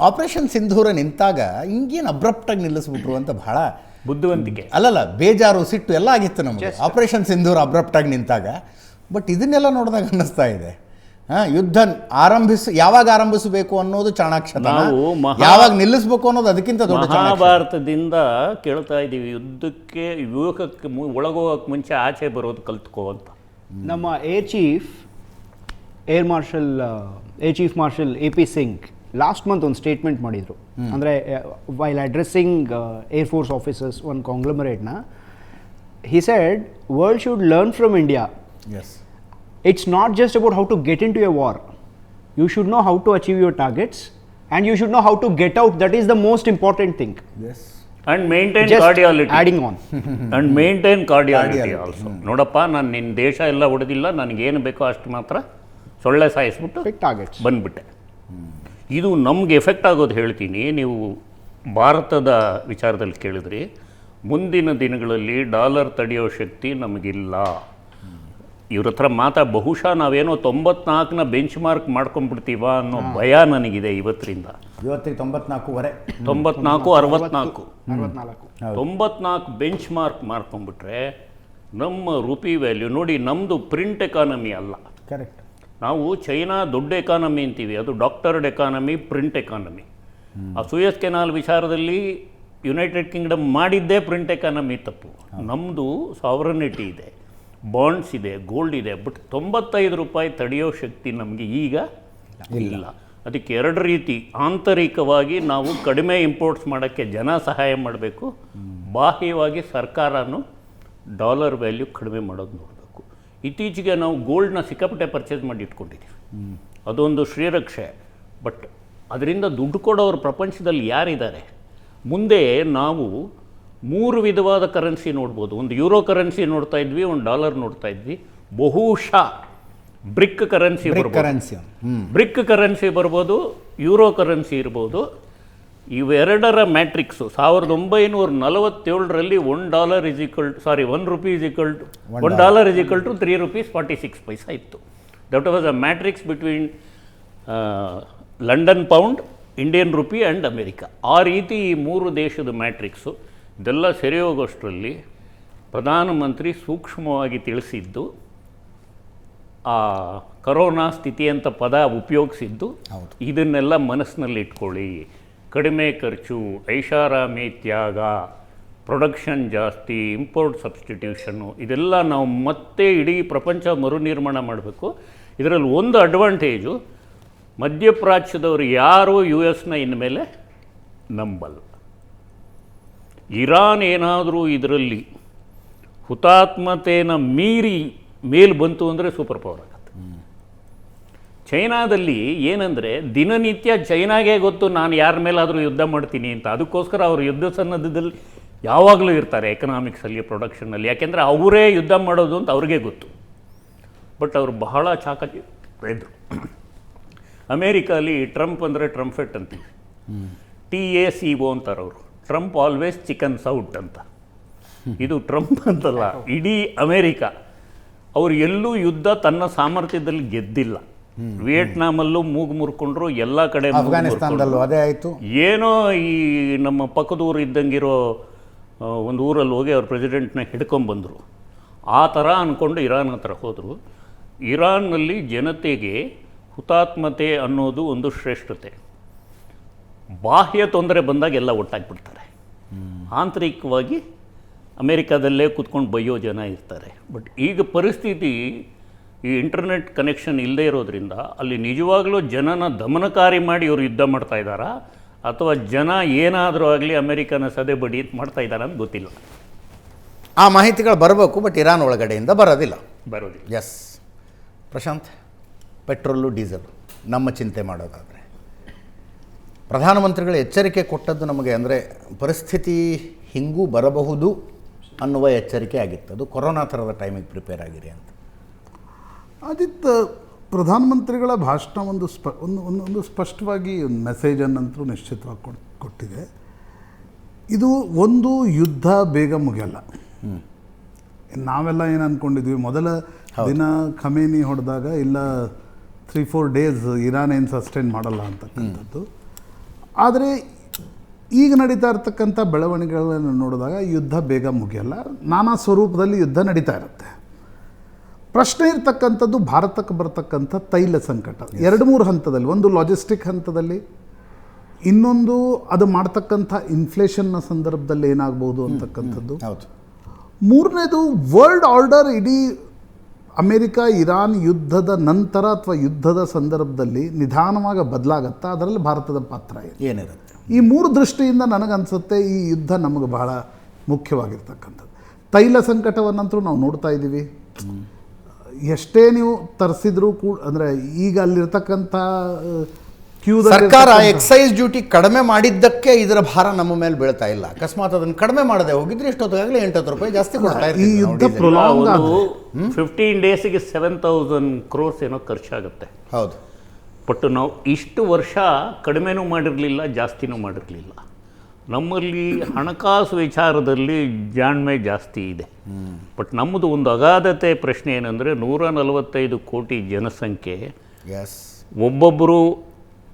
ಆಪರೇಷನ್ ಸಿಂಧೂರ ನಿಂತಾಗ ಹಿಂಗೇನು ಅಬ್ರಪ್ಟಾಗಿ ನಿಲ್ಲಿಸ್ಬಿಟ್ರು ಅಂತ ಬಹಳ ಬುದ್ಧಿವಂತಿಕೆ. ಅಲ್ಲಲ್ಲ, ಬೇಜಾರು, ಸಿಟ್ಟು ಎಲ್ಲ ಆಗಿತ್ತು ನಮಗೆ ಆಪರೇಷನ್ ಸಿಂಧೂರ ಅಬ್ರಪ್ಟಾಗಿ ನಿಂತಾಗ. ಬಟ್ ಇದನ್ನೆಲ್ಲ ನೋಡಿದಾಗ ಅನ್ನಿಸ್ತಾ ಇದೆ ಯುದ್ಧ ಯಾವಾಗ ಆರಂಭಿಸಬೇಕು ಅನ್ನೋದು ಚಾಣಾಕ್ಷತನ, ನಾವು ಯಾವಾಗ ನಿಲ್ಲಿಸಬೇಕು ಅನ್ನೋದು ಅದಕ್ಕಿಂತ ದೊಡ್ಡ ಚಾಣಾಕ್ಷತನ. ಮಹಾಭಾರತದಿಂದ ಕೇಳ್ತಾ ಇದ್ದೀವಿ, ಯುದ್ಧಕ್ಕೆ ವ್ಯೂಹಕ್ಕೆ ಒಳಗೋಗಕ್ಕೆ ಮುಂಚೆ ಆಚೆ ಬರೋದು ಕಲ್ತ್ಕೋ ಅಂತ. ನಮ್ಮ air chief marshal AP Singh last month ಒಂದು ಸ್ಟೇಟ್ಮೆಂಟ್ ಮಾಡಿದರು. ಅಂದರೆ while addressing air force officers ಒಂದು ಕಾಂಗ್ಲಮರೇಟ್ನ, he said world should learn from India. Yes. It's not just about how to get into a war. You should know how to achieve your targets and you should know how to get out. That is the most important thing. Yes. And maintain Just cordiality. adding on. And maintain cordiality also. ನೋಡಪ್ಪ, ನಾನು ನಿನ್ನ ದೇಶ ಎಲ್ಲ ಹೊಡೆದಿಲ್ಲ, ನನಗೇನು ಬೇಕೋ ಅಷ್ಟು ಮಾತ್ರ ಸೊಳ್ಳೆ ಸಾಯಿಸ್ಬಿಟ್ಟು Pick targets. ಬಂದ್ಬಿಟ್ಟೆ. ಇದು ನಮ್ಗೆ ಎಫೆಕ್ಟ್ ಆಗೋದು ಹೇಳ್ತೀನಿ. ನೀವು ಭಾರತದ ವಿಚಾರದಲ್ಲಿ ಕೇಳಿದ್ರಿ, ಮುಂದಿನ ದಿನಗಳಲ್ಲಿ ಡಾಲರ್ ತಡೆಯೋ ಶಕ್ತಿ ನಮಗಿಲ್ಲ. ಇವ್ರ ಹತ್ರ ಬಹುಶಃ ನಾವೇನೋ 94ನ ಬೆಂಚ್ ಮಾರ್ಕ್ ಮಾಡ್ಕೊಂಡ್ಬಿಡ್ತೀವ ಅನ್ನೋ ಭಯ ನನಗಿದೆ ಇವತ್ತರಿಂದ. ಇವತ್ತಿಗೆ 94.5. 94 94 ಬೆಂಚ್ ಮಾರ್ಕ್ ಮಾಡ್ಕೊಂಡ್ಬಿಟ್ರೆ ನಮ್ಮ ರುಪಿ ವ್ಯಾಲ್ಯೂ ನೋಡಿ. ನಮ್ಮದು ಪ್ರಿಂಟ್ ಎಕಾನಮಿ ಅಲ್ಲ. ಕರೆಕ್ಟ್. ನಾವು ಚೈನಾ ದೊಡ್ಡ ಎಕಾನಮಿ ಅಂತೀವಿ, ಅದು ಡಾಕ್ಟರ್ಡ್ ಎಕಾನಮಿ, ಪ್ರಿಂಟ್ ಎಕಾನಮಿ. ಆ ಸೂಯಸ್ ಕೆನಾಲ್ ವಿಚಾರದಲ್ಲಿ ಯುನೈಟೆಡ್ ಕಿಂಗ್ಡಮ್ ಮಾಡಿದ್ದೇ ಪ್ರಿಂಟ್ ಎಕಾನಮಿ ತಪ್ಪು. ನಮ್ಮದು ಸಾವರನಿಟಿ ಇದೆ, ಬಾಂಡ್ಸ್ ಇದೆ, ಗೋಲ್ಡ್ ಇದೆ. ಬಟ್ 95 ರೂಪಾಯಿ ತಡೆಯೋ ಶಕ್ತಿ ನಮಗೆ ಈಗ ಇಲ್ಲ. ಅದಕ್ಕೆ ಎರಡು ರೀತಿ, ಆಂತರಿಕವಾಗಿ ನಾವು ಕಡಿಮೆ ಇಂಪೋರ್ಟ್ಸ್ ಮಾಡೋಕ್ಕೆ ಜನ ಸಹಾಯ ಮಾಡಬೇಕು, ಬಾಹ್ಯವಾಗಿ ಸರ್ಕಾರನೂ ಡಾಲರ್ ವ್ಯಾಲ್ಯೂ ಕಡಿಮೆ ಮಾಡೋದು ನೋಡಬೇಕು. ಇತ್ತೀಚೆಗೆ ನಾವು ಗೋಲ್ಡ್ನ ಸಿಕ್ಕಾಪಟ್ಟೆ ಪರ್ಚೇಸ್ ಮಾಡಿ ಇಟ್ಕೊಂಡಿದ್ದೀವಿ, ಅದೊಂದು ಶ್ರೀರಕ್ಷೆ. ಬಟ್ ಅದರಿಂದ ದುಡ್ಡು ಕೊಡೋರು ಪ್ರಪಂಚದಲ್ಲಿ ಯಾರಿದ್ದಾರೆ? ಮುಂದೆ ನಾವು 3 ವಿಧವಾದ ಕರೆನ್ಸಿ ನೋಡ್ಬೋದು. ಒಂದು ಯೂರೋ ಕರೆನ್ಸಿ ನೋಡ್ತಾ ಇದ್ವಿ, ಒಂದು ಡಾಲರ್ ನೋಡ್ತಾ ಇದ್ವಿ. ಬಹುಶಃ ಬ್ರಿಕ್ ಕರೆನ್ಸಿ ಬರ್ಬೋದು, ಯೂರೋ ಕರೆನ್ಸಿ ಇರ್ಬೋದು. ಇವೆರಡರ ಮ್ಯಾಟ್ರಿಕ್ಸು 1947ರಲ್ಲಿ $1 = 3 ರೂಪೀಸ್ 46 ಪೈಸಾ ಇತ್ತು. That was a matrix between London pound, Indian rupee and America. ಆ ರೀತಿ ಈ 3 ದೇಶದ ಮ್ಯಾಟ್ರಿಕ್ಸು ಇದೆಲ್ಲ ಸೆರೆ ಹೋಗೋಷ್ಟರಲ್ಲಿ ಪ್ರಧಾನಮಂತ್ರಿ ಸೂಕ್ಷ್ಮವಾಗಿ ತಿಳಿಸಿದ್ದು, ಆ ಕರೋನಾ ಸ್ಥಿತಿ ಅಂತ ಪದ ಉಪಯೋಗಿಸಿದ್ದು, ಇದನ್ನೆಲ್ಲ ಮನಸ್ಸಿನಲ್ಲಿ ಇಟ್ಕೊಳ್ಳಿ. ಕಡಿಮೆ ಖರ್ಚು, ಐಷಾರಾಮಿ ತ್ಯಾಗ, ಪ್ರೊಡಕ್ಷನ್ ಜಾಸ್ತಿ, ಇಂಪೋರ್ಟ್ ಸಬ್ಸ್ಟಿಟ್ಯೂಷನ್ನು, ಇದೆಲ್ಲ ನಾವು ಮತ್ತೆ ಇಡೀ ಪ್ರಪಂಚ ಮರುನಿರ್ಮಾಣ ಮಾಡಬೇಕು. ಇದರಲ್ಲಿ ಒಂದು ಅಡ್ವಾಂಟೇಜು, ಮಧ್ಯಪ್ರಾಚ್ಯದವರು ಯಾರೂ US ಇನ್ಮೇಲೆ ನಂಬಲ್ಲ. ಇರಾನ್ ಏನಾದರೂ ಇದರಲ್ಲಿ ಹುತಾತ್ಮತೆಯನ್ನು ಮೀರಿ ಮೇಲ್ ಬಂತು ಅಂದರೆ ಸೂಪರ್ ಪವರ್ ಆಗುತ್ತೆ. ಚೈನಾದಲ್ಲಿ ಏನಂದರೆ ದಿನನಿತ್ಯ ಚೈನಾಗೆ ಗೊತ್ತು ನಾನು ಯಾರ ಮೇಲಾದರೂ ಯುದ್ಧ ಮಾಡ್ತೀನಿ ಅಂತ. ಅದಕ್ಕೋಸ್ಕರ ಅವರು ಯುದ್ಧ ಸನ್ನದ್ಧದಲ್ಲಿ ಯಾವಾಗಲೂ ಇರ್ತಾರೆ, ಎಕನಾಮಿಕ್ಸಲ್ಲಿ, ಪ್ರೊಡಕ್ಷನ್ನಲ್ಲಿ. ಯಾಕೆಂದರೆ ಅವರೇ ಯುದ್ಧ ಮಾಡೋದು ಅಂತ ಅವ್ರಿಗೆ ಗೊತ್ತು. ಬಟ್ ಅವರು ಬಹಳ ಚಾಕಚಿ ಇದ್ರು. ಅಮೇರಿಕಾಲಿ ಟ್ರಂಪ್ ಅಂದರೆ ಟ್ರಂಫೆಟ್ ಅಂತೀವಿ, TACO ಅಂತಾರೆ ಅವರು. ಟ್ರಂಪ್ ಆಲ್ವೇಸ್ ಚಿಕನ್ ಸೌಟ್ ಅಂತ. ಇದು ಟ್ರಂಪ್ ಅಂತಲ್ಲ, ಇಡೀ ಅಮೇರಿಕಾ. ಅವರು ಎಲ್ಲೂ ಯುದ್ಧ ತನ್ನ ಸಾಮರ್ಥ್ಯದಲ್ಲಿ ಗೆದ್ದಿಲ್ಲ. ವಿಯೆಟ್ನಾಮಲ್ಲೂ ಮೂಗು ಮುರ್ಕೊಂಡ್ರು, ಎಲ್ಲ ಕಡೆ ಅಫ್ಘಾನಿಸ್ತಾನದಲ್ಲೂ ಅದೇ ಆಯಿತು. ಏನೋ ಈ ನಮ್ಮ ಪಕ್ಕದ ಊರು ಇದ್ದಂಗಿರೋ ಒಂದು ಊರಲ್ಲಿ ಹೋಗಿ ಅವ್ರ ಪ್ರೆಸಿಡೆಂಟ್ನ ಹಿಡ್ಕೊಂಬಂದರು. ಆ ಥರ ಅಂದ್ಕೊಂಡು ಇರಾನ್ ಹತ್ರ ಹೋದರು. ಇರಾನ್ನಲ್ಲಿ ಜನತೆಗೆ ಹುತಾತ್ಮತೆ ಅನ್ನೋದು ಒಂದು ಶ್ರೇಷ್ಠತೆ. ಬಾಹ್ಯ ತೊಂದರೆ ಬಂದಾಗ ಎಲ್ಲ ಒಟ್ಟಾಗಿಬಿಡ್ತಾರೆ. ಆಂತರಿಕವಾಗಿ ಅಮೇರಿಕಾದಲ್ಲೇ ಕೂತ್ಕೊಂಡು ಬೈಯೋ ಜನ ಇರ್ತಾರೆ. ಬಟ್ ಈಗ ಪರಿಸ್ಥಿತಿ, ಈ ಇಂಟರ್ನೆಟ್ ಕನೆಕ್ಷನ್ ಇಲ್ಲದೆ ಇರೋದ್ರಿಂದ ಅಲ್ಲಿ ನಿಜವಾಗ್ಲೂ ಜನನ ದಮನಕಾರಿ ಮಾಡಿ ಇವರು ಯುದ್ಧ ಮಾಡ್ತಾ ಇದ್ದಾರಾ, ಅಥವಾ ಜನ ಏನಾದರೂ ಆಗಲಿ ಅಮೇರಿಕನ ಸದೆ ಬಡಿ ಮಾಡ್ತಾ ಇದ್ದಾರೆ ಅಂತ ಗೊತ್ತಿಲ್ಲ. ಆ ಮಾಹಿತಿಗಳು ಬರಬೇಕು, ಬಟ್ ಇರಾನ್ ಒಳಗಡೆಯಿಂದ ಬರೋದಿಲ್ಲ. ಎಸ್ ಪ್ರಶಾಂತ್, ಪೆಟ್ರೋಲು ಡೀಸೆಲ್ ನಮ್ಮ ಚಿಂತೆ ಮಾಡೋದಾದರೆ ಪ್ರಧಾನಮಂತ್ರಿಗಳು ಎಚ್ಚರಿಕೆ ಕೊಟ್ಟದ್ದು ನಮಗೆ, ಅಂದರೆ ಪರಿಸ್ಥಿತಿ ಹಿಂಗೂ ಬರಬಹುದು ಅನ್ನುವ ಎಚ್ಚರಿಕೆ ಆಗಿತ್ತು. ಅದು ಕೊರೋನಾ ಥರದ ಟೈಮಿಗೆ ಪ್ರಿಪೇರ್ ಆಗಿರಿ ಅಂತ. ಆದಿತ್ಯ, ಪ್ರಧಾನಮಂತ್ರಿಗಳ ಭಾಷಣ ಒಂದು ಸ್ಪಷ್ಟವಾಗಿ ಒಂದು ಮೆಸೇಜನ್ನಂತೂ ನಿಶ್ಚಿತವಾಗಿ ಕೊಟ್ಟಿದೆ. ಇದು ಒಂದು ಯುದ್ಧ ಬೇಗ ಮುಗಿಯಲ್ಲ. ನಾವೆಲ್ಲ ಏನು ಅಂದ್ಕೊಂಡಿದ್ವಿ, ಮೊದಲ ದಿನ ಖಮೇನಿ ಹೊಡೆದಾಗ ಇಲ್ಲ 3-4 ಡೇಸ್ ಇರಾನ್ ಏನು ಸಸ್ಟೈನ್ ಮಾಡಲ್ಲ ಅಂತಕ್ಕಂಥದ್ದು. ಆದರೆ ಈಗ ನಡೀತಾ ಇರ್ತಕ್ಕಂಥ ಬೆಳವಣಿಗೆಗಳನ್ನು ನೋಡಿದಾಗ ಯುದ್ಧ ಬೇಗ ಮುಗಿಯಲ್ಲ, ನಾನಾ ಸ್ವರೂಪದಲ್ಲಿ ಯುದ್ಧ ನಡೀತಾ ಇರುತ್ತೆ. ಪ್ರಶ್ನೆ ಇರ್ತಕ್ಕಂಥದ್ದು ಭಾರತಕ್ಕೆ ಬರ್ತಕ್ಕಂಥ ತೈಲ ಸಂಕಟ 2-3 ಹಂತದಲ್ಲಿ, ಒಂದು ಲಾಜಿಸ್ಟಿಕ್ ಹಂತದಲ್ಲಿ, ಇನ್ನೊಂದು ಅದು ಮಾಡ್ತಕ್ಕಂಥ ಇನ್ಫ್ಲೇಷನ್ನ ಸಂದರ್ಭದಲ್ಲಿ ಏನಾಗ್ಬೋದು ಅಂತಕ್ಕಂಥದ್ದು. ಹೌದು. ಮೂರನೇದು ವರ್ಲ್ಡ್ ಆರ್ಡರ್ ಇಡೀ ಅಮೇರಿಕ ಇರಾನ್ ಯುದ್ಧದ ನಂತರ ಅಥವಾ ಯುದ್ಧದ ಸಂದರ್ಭದಲ್ಲಿ ನಿಧಾನವಾಗಿ ಬದಲಾಗತ್ತಾ, ಅದರಲ್ಲಿ ಭಾರತದ ಪಾತ್ರ ಏನಿರುತ್ತೆ. ಈ 3 ದೃಷ್ಟಿಯಿಂದ ನನಗನ್ಸುತ್ತೆ ಈ ಯುದ್ಧ ನಮಗೆ ಬಹಳ ಮುಖ್ಯವಾಗಿರ್ತಕ್ಕಂಥದ್ದು. ತೈಲ ಸಂಕಟವನ್ನಂತೂ ನಾವು ನೋಡ್ತಾ ಇದ್ದೀವಿ. ಎಷ್ಟೇ ನೀವು ತರಿಸಿದ್ರೂ ಕೂಡ, ಅಂದರೆ ಈಗ ಅಲ್ಲಿರ್ತಕ್ಕಂಥ ಸರ್ಕಾರ ಎಕ್ಸೈಸ್ ಡ್ಯೂಟಿ ಕಡಿಮೆ ಮಾಡಿದ್ದಕ್ಕೆ ಇದರ ಭಾರ ನಮ್ಮ ಮೇಲೆ ಬೀಳ್ತಾ ಇಲ್ಲ. ಅಕಸ್ಮಾತ್ ಅದನ್ನು ಕಡಿಮೆ ಮಾಡದೆ ಹೋಗಿದ್ರೆ ಇಷ್ಟೊತ್ತಾಗಲೇ 800 ರೂಪಾಯಿ ಜಾಸ್ತಿ ಕೊಡ್ತಾ ಈ ಯುದ್ಧ ಪ್ರೊಲಾಂಗ್ 15 ಡೇಸಿಗೆ 7,000 crores ಏನೋ ಖರ್ಚಾಗುತ್ತೆ. ಹೌದು. ಬಟ್ ನಾವು ಇಷ್ಟು ವರ್ಷ ಕಡಿಮೆನೂ ಮಾಡಿರಲಿಲ್ಲ, ಜಾಸ್ತಿನೂ ಮಾಡಿರಲಿಲ್ಲ. ನಮ್ಮಲ್ಲಿ ಹಣಕಾಸು ವಿಚಾರದಲ್ಲಿ ಜಾಣ್ಮೆ ಜಾಸ್ತಿ ಇದೆ. ಬಟ್ ನಮ್ಮದು ಒಂದು ಅಗಾಧತೆ ಪ್ರಶ್ನೆ ಏನಂದರೆ 145 ಕೋಟಿ ಜನಸಂಖ್ಯೆ, ಒಬ್ಬೊಬ್ಬರು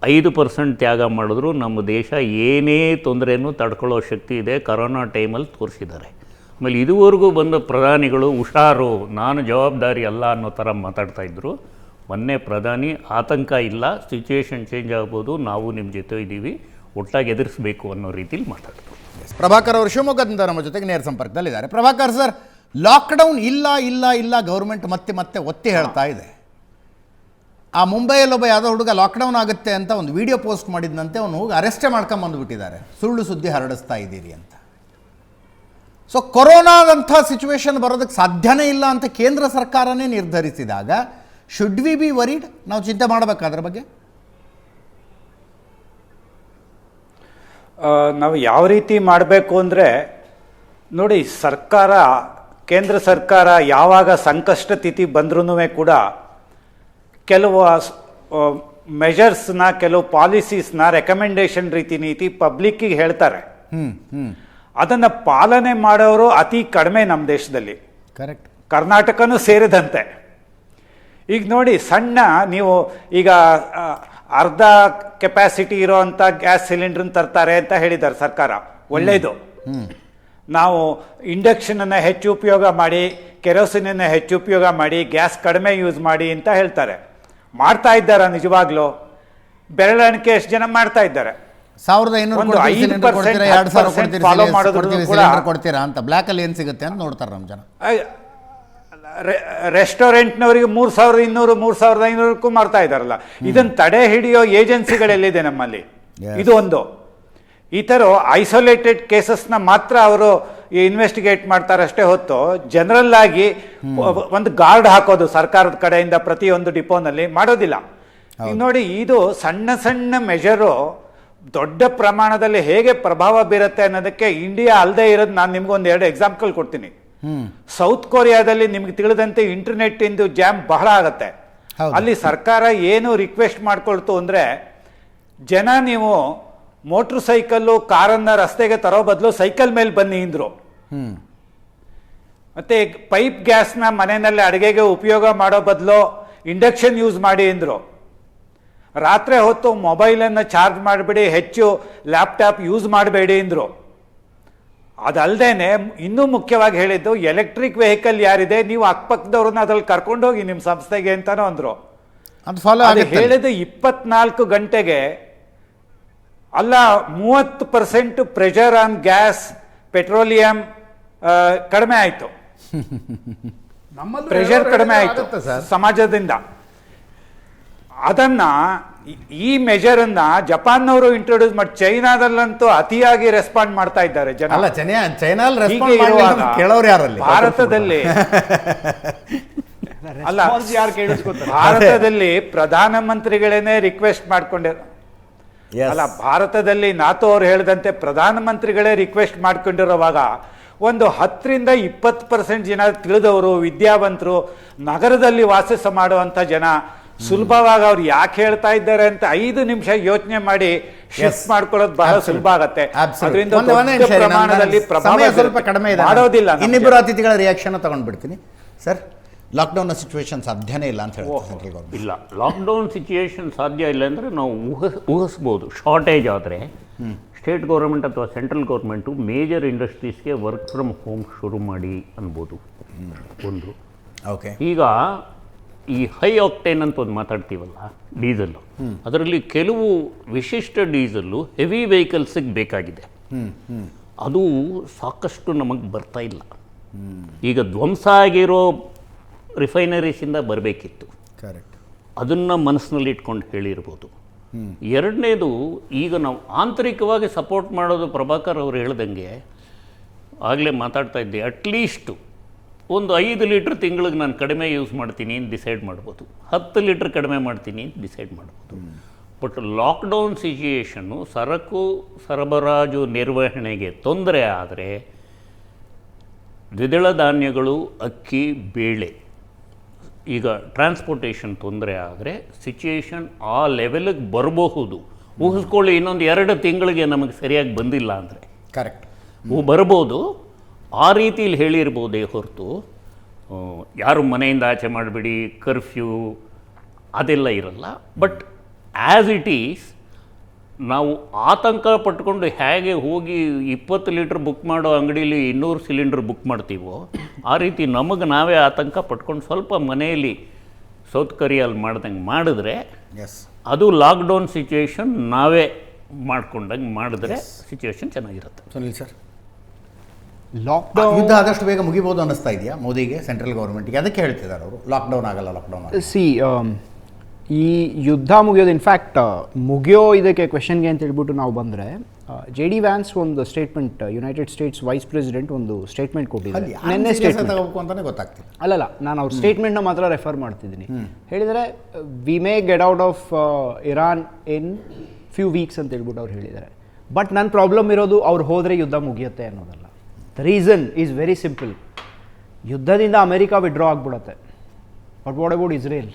5% ತ್ಯಾಗ ಮಾಡಿದ್ರು ನಮ್ಮ ದೇಶ ಏನೇ ತೊಂದರೆನೂ ತಡ್ಕೊಳ್ಳೋ ಶಕ್ತಿ ಇದೆ. ಕರೋನಾ ಟೈಮಲ್ಲಿ ತೋರಿಸಿದ್ದಾರೆ. ಆಮೇಲೆ ಇದುವರೆಗೂ ಬಂದ ಪ್ರಧಾನಿಗಳು ಹುಷಾರು, ನಾನು ಜವಾಬ್ದಾರಿ ಅಲ್ಲ ಅನ್ನೋ ಥರ ಮಾತಾಡ್ತಾ ಇದ್ದರು. ಮೊನ್ನೆ ಪ್ರಧಾನಿ ಆತಂಕ ಇಲ್ಲ, ಸಿಚುವೇಶನ್ ಚೇಂಜ್ ಆಗ್ಬೋದು, ನಾವು ನಿಮ್ಮ ಜೊತೆ ಇದ್ದೀವಿ, ಒಟ್ಟಾಗಿ ಎದುರಿಸಬೇಕು ಅನ್ನೋ ರೀತಿಲಿ ಮಾತಾಡಿದ್ರು. ಪ್ರಭಾಕರ್ ಅವರು ಶಿವಮೊಗ್ಗದಿಂದ ನಮ್ಮ ಜೊತೆಗೆ ನೇರ ಸಂಪರ್ಕದಲ್ಲಿದ್ದಾರೆ. ಪ್ರಭಾಕರ್ ಸರ್, ಲಾಕ್ಡೌನ್ ಇಲ್ಲ ಇಲ್ಲ ಇಲ್ಲ ಗೌರ್ಮೆಂಟ್ ಮತ್ತೆ ಮತ್ತೆ ಒತ್ತಿ ಹೇಳ್ತಾ ಇದೆ. ಆ ಮುಂಬೈಯಲ್ಲೊಬ್ಬ ಯಾವುದೋ ಹುಡುಗ ಲಾಕ್ಡೌನ್ ಆಗುತ್ತೆ ಅಂತ ಒಂದು ವಿಡಿಯೋ ಪೋಸ್ಟ್ ಮಾಡಿದಂತೆ ಅವನು ಹೋಗಿ ಅರೆಸ್ಟೇ ಮಾಡ್ಕೊಂಬಂದುಬಿಟ್ಟಿದ್ದಾರೆ, ಸುಳ್ಳು ಸುದ್ದಿ ಹರಡಿಸ್ತಾ ಇದ್ದೀರಿ ಅಂತ. ಸೊ ಕೊರೋನಾದಂಥ ಸಿಚುವೇಶನ್ ಬರೋದಕ್ಕೆ ಸಾಧ್ಯನೇ ಇಲ್ಲ ಅಂತ ಕೇಂದ್ರ ಸರ್ಕಾರನೇ ನಿರ್ಧರಿಸಿದಾಗ ಶುಡ್ ವಿ ಬಿ ವರಿಡ್? ನಾವು ಚಿಂತೆ ಮಾಡಬೇಕಾದ್ರ ಬಗ್ಗೆ? ನಾವು ಯಾವ ರೀತಿ ಮಾಡಬೇಕು ಅಂದರೆ, ನೋಡಿ, ಕೇಂದ್ರ ಸರ್ಕಾರ ಯಾವಾಗ ಸಂಕಷ್ಟ ಸ್ಥಿತಿ ಬಂದ್ರೂ ಕೂಡ ಕೆಲವು ಮೆಷರ್ಸ್ನ, ಕೆಲವು ಪಾಲಿಸೀಸ್ನ ರೆಕಮೆಂಡೇಶನ್ ನೀತಿ ಪಬ್ಲಿಕ್ಕಿಗೆ ಹೇಳ್ತಾರೆ. ಅದನ್ನು ಪಾಲನೆ ಮಾಡೋರು ಅತಿ ಕಡಿಮೆ ನಮ್ಮ ದೇಶದಲ್ಲಿ, ಕರೆಕ್ಟ್, ಕರ್ನಾಟಕನೂ ಸೇರಿದಂತೆ. ಈಗ ನೋಡಿ, ನೀವು ಈಗ ಅರ್ಧ ಕೆಪಾಸಿಟಿ ಇರೋವಂಥ ಗ್ಯಾಸ್ ಸಿಲಿಂಡ್ರನ್ನ ತರ್ತಾರೆ ಅಂತ ಹೇಳಿದ್ದಾರೆ ಸರ್ಕಾರ, ಒಳ್ಳೆಯದು. ನಾವು ಇಂಡಕ್ಷನನ್ನು ಹೆಚ್ಚು ಉಪಯೋಗ ಮಾಡಿ, ಕೆರೋಸಿನನ್ನು ಹೆಚ್ಚು ಉಪಯೋಗ ಮಾಡಿ, ಗ್ಯಾಸ್ ಕಡಿಮೆ ಯೂಸ್ ಮಾಡಿ ಅಂತ ಹೇಳ್ತಾರೆ. ಮಾಡ್ತಾ ಇದ್ದಾರಾ ನಿಜವಾಗ್ಲೂ? ಬೆರಳೆಣಿಕೆ ಎಷ್ಟು ಜನ ಮಾಡ್ತಾ ಇದ್ದಾರೆ? 1,500 ಫಾಲೋ ಮಾಡಿದ್ರು ಕೊಡ್ತೀರಾ ಅಂತ ಬ್ಲ್ಯಾಕಲ್ಲಿ ಏನು ಸಿಗುತ್ತೆ ಅಂತ ನೋಡ್ತಾರೆ ನಮ್ಮ ಜನ. ರೆಸ್ಟೋರೆಂಟ್ನವರಿಗೆ 3,200 3,500ಕ್ಕೂ ಮಾಡ್ತಾ ಇದ್ದಾರಲ್ಲ. ಇದನ್ನು ತಡೆ ಹಿಡಿಯೋ ಏಜೆನ್ಸಿಗಳೆಲ್ಲಿದೆ ನಮ್ಮಲ್ಲಿ? ಇದು ಒಂದು. ಈ ಥರ ಐಸೋಲೇಟೆಡ್ ಕೇಸಸ್ನ ಮಾತ್ರ ಅವರು ಇನ್ವೆಸ್ಟಿಗೇಟ್ ಮಾಡ್ತಾರಷ್ಟೇ ಹೊತ್ತು ಜನರಲ್ ಆಗಿ ಒಂದು ಗಾರ್ಡ್ ಹಾಕೋದು ಸರ್ಕಾರದ ಕಡೆಯಿಂದ ಪ್ರತಿಯೊಂದು ಡಿಪೋನಲ್ಲಿ ಮಾಡೋದಿಲ್ಲ. ಈಗ ನೋಡಿ, ಇದು ಸಣ್ಣ ಸಣ್ಣ ಮೆಷರು ದೊಡ್ಡ ಪ್ರಮಾಣದಲ್ಲಿ ಹೇಗೆ ಪ್ರಭಾವ ಬೀರುತ್ತೆ ಅನ್ನೋದಕ್ಕೆ ಇಂಡಿಯಾ ಅಲ್ಲದೆ ಇರೋದು ನಾನು ನಿಮ್ಗೊಂದು 2 ಎಕ್ಸಾಂಪಲ್ ಕೊಡ್ತೀನಿ. ಸೌತ್ ಕೊರಿಯಾದಲ್ಲಿ ನಿಮ್ಗೆ ತಿಳಿದಂತೆ ಇಂಟರ್ನೆಟ್ ಇಂದು ಜಾಮ್ ಬಹಳ ಆಗತ್ತೆ. ಅಲ್ಲಿ ಸರ್ಕಾರ ಏನು ರಿಕ್ವೆಸ್ಟ್ ಮಾಡ್ಕೊಳ್ತು ಅಂದ್ರೆ, ಜನ ನೀವು ಮೋಟರ್ ಸೈಕಲ್ಲು ಕಾರನ್ನ ರಸ್ತೆಗೆ ತರೋ ಬದಲು ಸೈಕಲ್ ಮೇಲೆ ಬನ್ನಿ ಅಂದ್ರು. ಮತ್ತೆ ಪೈಪ್ ಗ್ಯಾಸ್ನ ಮನೆಯಲ್ಲಿ ಅಡುಗೆಗೆ ಉಪಯೋಗ ಮಾಡೋ ಬದಲು ಇಂಡಕ್ಷನ್ ಯೂಸ್ ಮಾಡಿ ಅಂದ್ರು. ರಾತ್ರಿ ಹೊತ್ತು ಮೊಬೈಲನ್ನು ಚಾರ್ಜ್ ಮಾಡಿಬಿಡಿ, ಹೆಚ್ಚು ಲ್ಯಾಪ್ಟಾಪ್ ಯೂಸ್ ಮಾಡಬೇಡಿ ಅಂದ್ರು. ಅದಲ್ದೇನೆ ಇನ್ನೂ ಮುಖ್ಯವಾಗಿ ಹೇಳಿದ್ದು, ಎಲೆಕ್ಟ್ರಿಕ್ ವೆಹಿಕಲ್ ಯಾರಿದೆ ನೀವು ಅಕ್ಕಪಕ್ಕದವ್ರನ್ನ ಅದ್ರಲ್ಲಿ ಕರ್ಕೊಂಡೋಗಿ ನಿಮ್ಮ ಸಂಸ್ಥೆಗೆ ಅಂತಾನೋ ಅಂದ್ರು. ಅದು ಹೇಳಿದ 24 ಗಂಟೆಗೆ ಅಲ್ಲ 30% ಪ್ರೆಷರ್ ಆನ್ ಗ್ಯಾಸ್, ಪೆಟ್ರೋಲಿಯಂ ಕಡಿಮೆ ಆಯ್ತು, ಪ್ರೆಷರ್ ಕಡಿಮೆ ಆಯ್ತು ಸಮಾಜದಿಂದ. ಅದನ್ನ ಈ ಮೆಜರ್ ಅನ್ನ ಜಪಾನ್ನವರು ಇಂಟ್ರೊಡ್ಯೂಸ್ ಮಾಡಿ, ಚೈನಾದಲ್ಲಂತೂ ಅತಿಯಾಗಿ ರೆಸ್ಪಾಂಡ್ ಮಾಡ್ತಾ ಇದ್ದಾರೆ ಜನ. ಭಾರತದಲ್ಲಿ ಅಲ್ಲ, ಭಾರತದಲ್ಲಿ ಪ್ರಧಾನಮಂತ್ರಿಗಳೇನೆ ರಿಕ್ವೆಸ್ಟ್ ಮಾಡ್ಕೊಂಡಿರ ಅಲ್ಲ, ಭಾರತದಲ್ಲಿ ನಾಥೋ ಅವ್ರು ಹೇಳಿದಂತೆ ಪ್ರಧಾನಮಂತ್ರಿಗಳೇ ರಿಕ್ವೆಸ್ಟ್ ಮಾಡ್ಕೊಂಡಿರೋವಾಗ ಒಂದು 10-20% ಜನ ತಿಳಿದವರು, ವಿದ್ಯಾವಂತರು, ನಗರದಲ್ಲಿ ವಾಸ ಮಾಡುವಂತ ಜನ ಸುಲಭವಾಗಿ ಅವ್ರು ಯಾಕೆ ಹೇಳ್ತಾ ಇದ್ದಾರೆ ಅಂತ 5 ನಿಮಿಷ ಯೋಚನೆ ಮಾಡಿ ಶಿಫ್ಟ್ ಮಾಡ್ಕೊಳ್ಳೋದು ಬಹಳ ಸುಲಭ ಆಗತ್ತೆ. ಅದರಿಂದ ಪ್ರಮಾಣದಲ್ಲಿ ಪ್ರಭಾವ ಮಾಡೋದಿಲ್ಲ. ಇನ್ನಿಬ್ಬರು ಅತಿಥಿಗಳ ರಿಯಾಕ್ಷನ್ ತಗೊಂಡ್ಬಿಡ್ತೀನಿ ಸರ್. ಲಾಕ್ಡೌನ್ನ ಸಿಚುವೇಶನ್ ಸಾಧ್ಯನೇ ಇಲ್ಲ ಅಂತ ಹೇಳ್ತಾರೆ. ಇಲ್ಲ, ಲಾಕ್ಡೌನ್ ಸಿಚುವೇಶನ್ ಸಾಧ್ಯ ಇಲ್ಲ ಅಂದರೆ ನಾವು ಊಹಿಸ್ಬೋದು. ಶಾರ್ಟೇಜ್ ಆದರೆ ಸ್ಟೇಟ್ ಗೌರ್ಮೆಂಟ್ ಅಥವಾ ಸೆಂಟ್ರಲ್ ಗೌರ್ಮೆಂಟು ಮೇಜರ್ ಇಂಡಸ್ಟ್ರೀಸ್ಗೆ ವರ್ಕ್ ಫ್ರಮ್ ಹೋಮ್ ಶುರು ಮಾಡಿ ಅನ್ಬೋದು ಒಂದು. ಓಕೆ. ಈಗ ಈ ಹೈ ಆಕ್ಟೇನ್ ಅಂತ ಒಂದು ಮಾತಾಡ್ತೀವಲ್ಲ ಡೀಸೆಲ್ಲು, ಅದರಲ್ಲಿ ಕೆಲವು ವಿಶಿಷ್ಟ ಡೀಸೆಲ್ಲು ಹೆವಿ ವೆಹಿಕಲ್ಸಿಗೆ ಬೇಕಾಗಿದೆ. ಅದು ಸಾಕಷ್ಟು ನಮಗೆ ಬರ್ತಾ ಇಲ್ಲ. ಈಗ ಧ್ವಂಸ ಆಗಿರೋ ರಿಫೈನರೀಸಿಂದ ಬರಬೇಕಿತ್ತು. ಕರೆಕ್ಟ್. ಅದನ್ನು ಮನಸ್ಸಿನಲ್ಲಿ ಇಟ್ಕೊಂಡು ಹೇಳಿರ್ಬೋದು. ಎರಡನೇದು, ಈಗ ನಾವು ಆಂತರಿಕವಾಗಿ ಸಪೋರ್ಟ್ ಮಾಡೋದು ಪ್ರಭಾಕರ್ ಅವರು ಹೇಳ್ದಂಗೆ ಆಗಲೇ ಮಾತಾಡ್ತಾ ಇದ್ದೆ, ಅಟ್ಲೀಸ್ಟು ಒಂದು 5 ಲೀಟ್ರ್ ತಿಂಗಳಿಗೆ ನಾನು ಕಡಿಮೆ ಯೂಸ್ ಮಾಡ್ತೀನಿ ಅಂತ ಡಿಸೈಡ್ ಮಾಡ್ಬೋದು, 10 ಲೀಟ್ರ್ ಕಡಿಮೆ ಮಾಡ್ತೀನಿ ಅಂತ ಡಿಸೈಡ್ ಮಾಡ್ಬೋದು. ಬಟ್ ಲಾಕ್ಡೌನ್ ಸಿಚುಯೇಷನ್ನು ಸರಕು ಸರಬರಾಜು ನಿರ್ವಹಣೆಗೆ ತೊಂದರೆ ಆದರೆ ದ್ವಿದಳ ಧಾನ್ಯಗಳು, ಅಕ್ಕಿ, ಬೇಳೆ, ಈಗ ಟ್ರಾನ್ಸ್ಪೋರ್ಟೇಷನ್ ತೊಂದರೆ ಆದರೆ ಸಿಚುಯೇಷನ್ ಆ ಲೆವೆಲಿಗೆ ಬರಬಹುದು. ಊಹಿಸ್ಕೊಳ್ಳಿ, ಇನ್ನೊಂದು 2 ತಿಂಗಳಿಗೆ ನಮಗೆ ಸರಿಯಾಗಿ ಬಂದಿಲ್ಲ ಅಂದರೆ ಕರೆಕ್ಟ್ ಬರ್ಬೋದು. ಆ ರೀತಿಲಿ ಹೇಳಿರ್ಬೋದೇ ಹೊರತು ಯಾರು ಮನೆಯಿಂದ ಆಚೆ ಮಾಡಿಬಿಡಿ, ಕರ್ಫ್ಯೂ ಅದೆಲ್ಲ ಇರಲ್ಲ. ಬಟ್ ಆ್ಯಸ್ ಇಟ್ ಈಸ್ ನಾವು ಆತಂಕ ಪಟ್ಕೊಂಡು ಹೇಗೆ ಹೋಗಿ 20 ಲೀಟ್ರ್ ಬುಕ್ ಮಾಡೋ ಅಂಗಡೀಲಿ 200 ಸಿಲಿಂಡ್ರ್ ಬುಕ್ ಮಾಡ್ತೀವೋ, ಆ ರೀತಿ ನಮಗೆ ನಾವೇ ಆತಂಕ ಪಟ್ಕೊಂಡು ಸ್ವಲ್ಪ ಮನೆಯಲ್ಲಿ ಸೌತ್ ಕೊರಿಯಲ್ಲಿ ಮಾಡ್ದಂಗೆ ಮಾಡಿದ್ರೆ, ಎಸ್, ಅದು ಲಾಕ್ಡೌನ್ ಸಿಚುಯೇಷನ್ ನಾವೇ ಮಾಡ್ಕೊಂಡಂಗೆ ಮಾಡಿದ್ರೆ ಸಿಚುಯೇಷನ್ ಚೆನ್ನಾಗಿರುತ್ತೆ. ಸುನಿಲ್ ಸರ್, ಲಾಕ್ಡೌನ್ ಯುದ್ಧ ಆದಷ್ಟು ಬೇಗ ಮುಗಿಬೋದು ಅನ್ನಿಸ್ತಾ ಇದೆಯಾ ಮೋದಿಗೆ, ಸೆಂಟ್ರಲ್ ಗೌರ್ಮೆಂಟ್ಗೆ? ಅದಕ್ಕೆ ಹೇಳ್ತಿದ್ದಾರೆ ಅವರು, ಲಾಕ್ಡೌನ್ ಆಗಲ್ಲ, ಲಾಕ್ಡೌನ್ ಆಗಲ್ಲ. ಸಿ ಈ ಯುದ್ಧ ಮುಗಿಯೋದು ಇನ್ಫ್ಯಾಕ್ಟ್ ಮುಗಿಯೋ ಇದಕ್ಕೆ ಕ್ವೆಶನ್ಗೆ ಅಂತ ಹೇಳ್ಬಿಟ್ಟು ನಾವು ಬಂದರೆ, ಜೆ ಡಿ ವ್ಯಾನ್ಸ್ ಒಂದು statement, United States vice president ಒಂದು ಸ್ಟೇಟ್ಮೆಂಟ್ ಕೊಟ್ಟಿದ್ದಾರೆ. ನಿನ್ನೆ ಸ್ಟೇಟ್ಮೆಂಟ್ ತಗೋಬೇಕು ಅಂತಾನೆ ಗೊತ್ತಾಗ್ತಿಲ್ಲ. ಅಲ್ಲಲ್ಲ, ನಾನು ಅವ್ರ ಸ್ಟೇಟ್ಮೆಂಟ್ನ ಮಾತ್ರ ರೆಫರ್ ಮಾಡ್ತಿದ್ದೀನಿ. ಹೇಳಿದರೆ we may get out of Iran in few weeks ಅಂತ ಹೇಳ್ಬಿಟ್ಟು ಅವ್ರು ಹೇಳಿದ್ದಾರೆ. ಬಟ್ ನನ್ನ ಪ್ರಾಬ್ಲಮ್ ಇರೋದು ಅವ್ರು ಹೋದರೆ ಯುದ್ಧ ಮುಗಿಯುತ್ತೆ ಅನ್ನೋದಲ್ಲ. The reason is very simple. ಯುದ್ಧದಿಂದ ಅಮೆರಿಕ ವಿಡ್ರಾ ಆಗಿಬಿಡುತ್ತೆ. But what about Israel?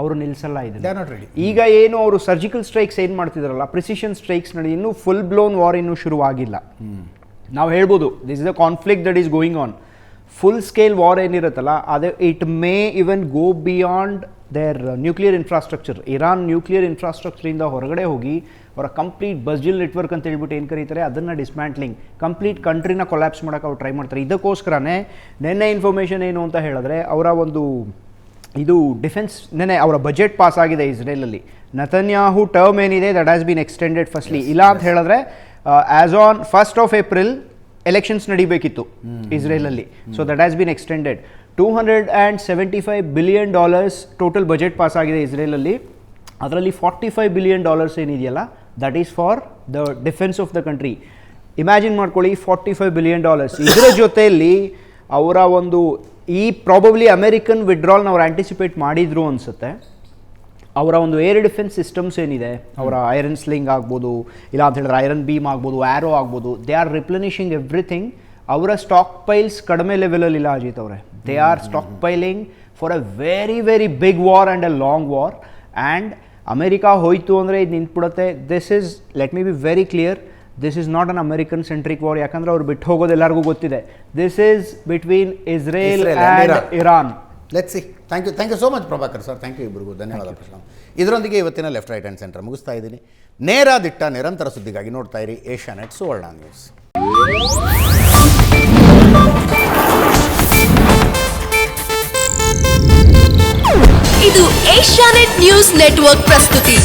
ಅವರು ನಿಲ್ಲಿಸಲ್ಲ ಇದನ್ನು. ಈಗ ಏನು ಅವರು ಸರ್ಜಿಕಲ್ ಸ್ಟ್ರೈಕ್ಸ್ ಏನು ಮಾಡ್ತಿದಾರಲ್ಲ, ಪ್ರಿಸಿಷನ್ ಸ್ಟ್ರೈಕ್ಸ್ ನಡಿ, ಇನ್ನೂ ಫುಲ್ ಬ್ಲೋನ್ ವಾರ್ ಇನ್ನೂ ಶುರುವಾಗಿಲ್ಲ. ನಾವು ಹೇಳ್ಬೋದು this is a conflict that is going on. Full scale war ಏನಿರುತ್ತಲ್ಲ ಅದು it may even go beyond their nuclear infrastructure. Iran nuclear ಇನ್ಫ್ರಾಸ್ಟ್ರಕ್ಚರಿಂದ ಹೊರಗಡೆ ಹೋಗಿ ಅವರ ಕಂಪ್ಲೀಟ್ ಬಸ್ಜಿಲ್ ನೆಟ್ವರ್ಕ್ ಅಂತ ಹೇಳ್ಬಿಟ್ಟು ಏನು ಕರೀತಾರೆ ಅದನ್ನು ಡಿಸ್ಮ್ಯಾಂಟ್ಲಿಂಗ್, ಕಂಪ್ಲೀಟ್ ಕಂಟ್ರಿನ ಕೊಲ್ಯಾಪ್ಸ್ ಮಾಡೋಕೆ ಅವ್ರು ಟ್ರೈ ಮಾಡ್ತಾರೆ. ಇದಕ್ಕೋಸ್ಕರನೇ ನೆನ್ನೆ ಇನ್ಫಾರ್ಮೇಷನ್ ಏನು ಅಂತ ಹೇಳಿದ್ರೆ, ಅವರ ಒಂದು ಇದು ಡಿಫೆನ್ಸ್ ನೆನೆ ಅವರ ಬಜೆಟ್ ಪಾಸ್ ಆಗಿದೆ ಇಸ್ರೇಲಲ್ಲಿ. ನೆತನ್ಯಾಹು ಟರ್ಮ್ ಏನಿದೆ that has been extended firstly. ಇಲ್ಲ ಅಂತ ಹೇಳಿದ್ರೆ as on 1st April elections ನಡಿಬೇಕಿತ್ತು ಇಸ್ರೇಲಲ್ಲಿ. So that has been extended. $275 billion total budget pass ಆಗಿದೆ ಇಸ್ರೇಲಲ್ಲಿ. ಅದರಲ್ಲಿ $45 ಬಿಲಿಯನ್ ಏನಿದೆಯಲ್ಲ that is for the defence of the country. Imagine ಮಾಡ್ಕೊಳ್ಳಿ, $45 ಬಿಲಿಯನ್. ಇದರ ಜೊತೆಯಲ್ಲಿ ಅವರ ಒಂದು ಈ ಪ್ರಾಬಬ್ಲಿ ಅಮೆರಿಕನ್ ವಿಡ್ರಾಲ್ನ ಅವ್ರು ಆ್ಯಂಟಿಸಿಪೇಟ್ ಮಾಡಿದ್ರು ಅನಿಸುತ್ತೆ. ಅವರ ಒಂದು ಏರ್ ಡಿಫೆನ್ಸ್ ಸಿಸ್ಟಮ್ಸ್ ಏನಿದೆ, ಅವರ ಐರನ್ ಸ್ಲಿಂಗ್ ಆಗ್ಬೋದು, ಇಲ್ಲ ಅಂತ ಹೇಳಿದ್ರೆ ಐರನ್ ಬೀಮ್ ಆಗ್ಬೋದು, ಆ್ಯರೋ ಆಗ್ಬೋದು, ದೇ ಆರ್ ರಿಪ್ಲೆನಿಷಿಂಗ್ ಎವ್ರಿಥಿಂಗ್. ಅವರ ಸ್ಟಾಕ್ ಪೈಲ್ಸ್ ಕಡಿಮೆ ಲೆವೆಲಲ್ಲಿ ಇಲ್ಲ ಅಜಿತ್ ಅವರೇ. They are stockpiling for a very very big war and a long war. And America ಹೋಯಿತು ಅಂದರೆ ಇದು ನಿಂತ್ಬಿಡುತ್ತೆ. This is, let me be very clear, this is not an American centric war. ಯಾಕಂದರೆ ಅವ್ರು ಬಿಟ್ಟು ಹೋಗೋದು ಎಲ್ಲರಿಗೂ ಗೊತ್ತಿದೆ. This is between Israel and Iran. Let's see. Thank you so much Prabhakar sir. Thank you ಇಬ್ಬರಿಗೂ, ಧನ್ಯವಾದ ಪ್ರಶ್ನೆ. ಇದರೊಂದಿಗೆ ಇವತ್ತಿನ ಲೆಫ್ಟ್ ರೈಟ್ ಆ್ಯಂಡ್ ಸೆಂಟರ್ ಮುಗಿಸ್ತಾ ಇದ್ದೀನಿ. ನೇರ ದಿಟ್ಟ ನಿರಂತರ ಸುದ್ದಿಗಾಗಿ ನೋಡ್ತಾ ಇರಿ ಏಷ್ಯಾನೆಟ್ ಸುವರ್ಣ ನ್ಯೂಸ್. ಇದು ಏಷ್ಯಾನೆಟ್ ನ್ಯೂಸ್ ನೆಟ್ವರ್ಕ್ ಪ್ರಸ್ತುತಿ.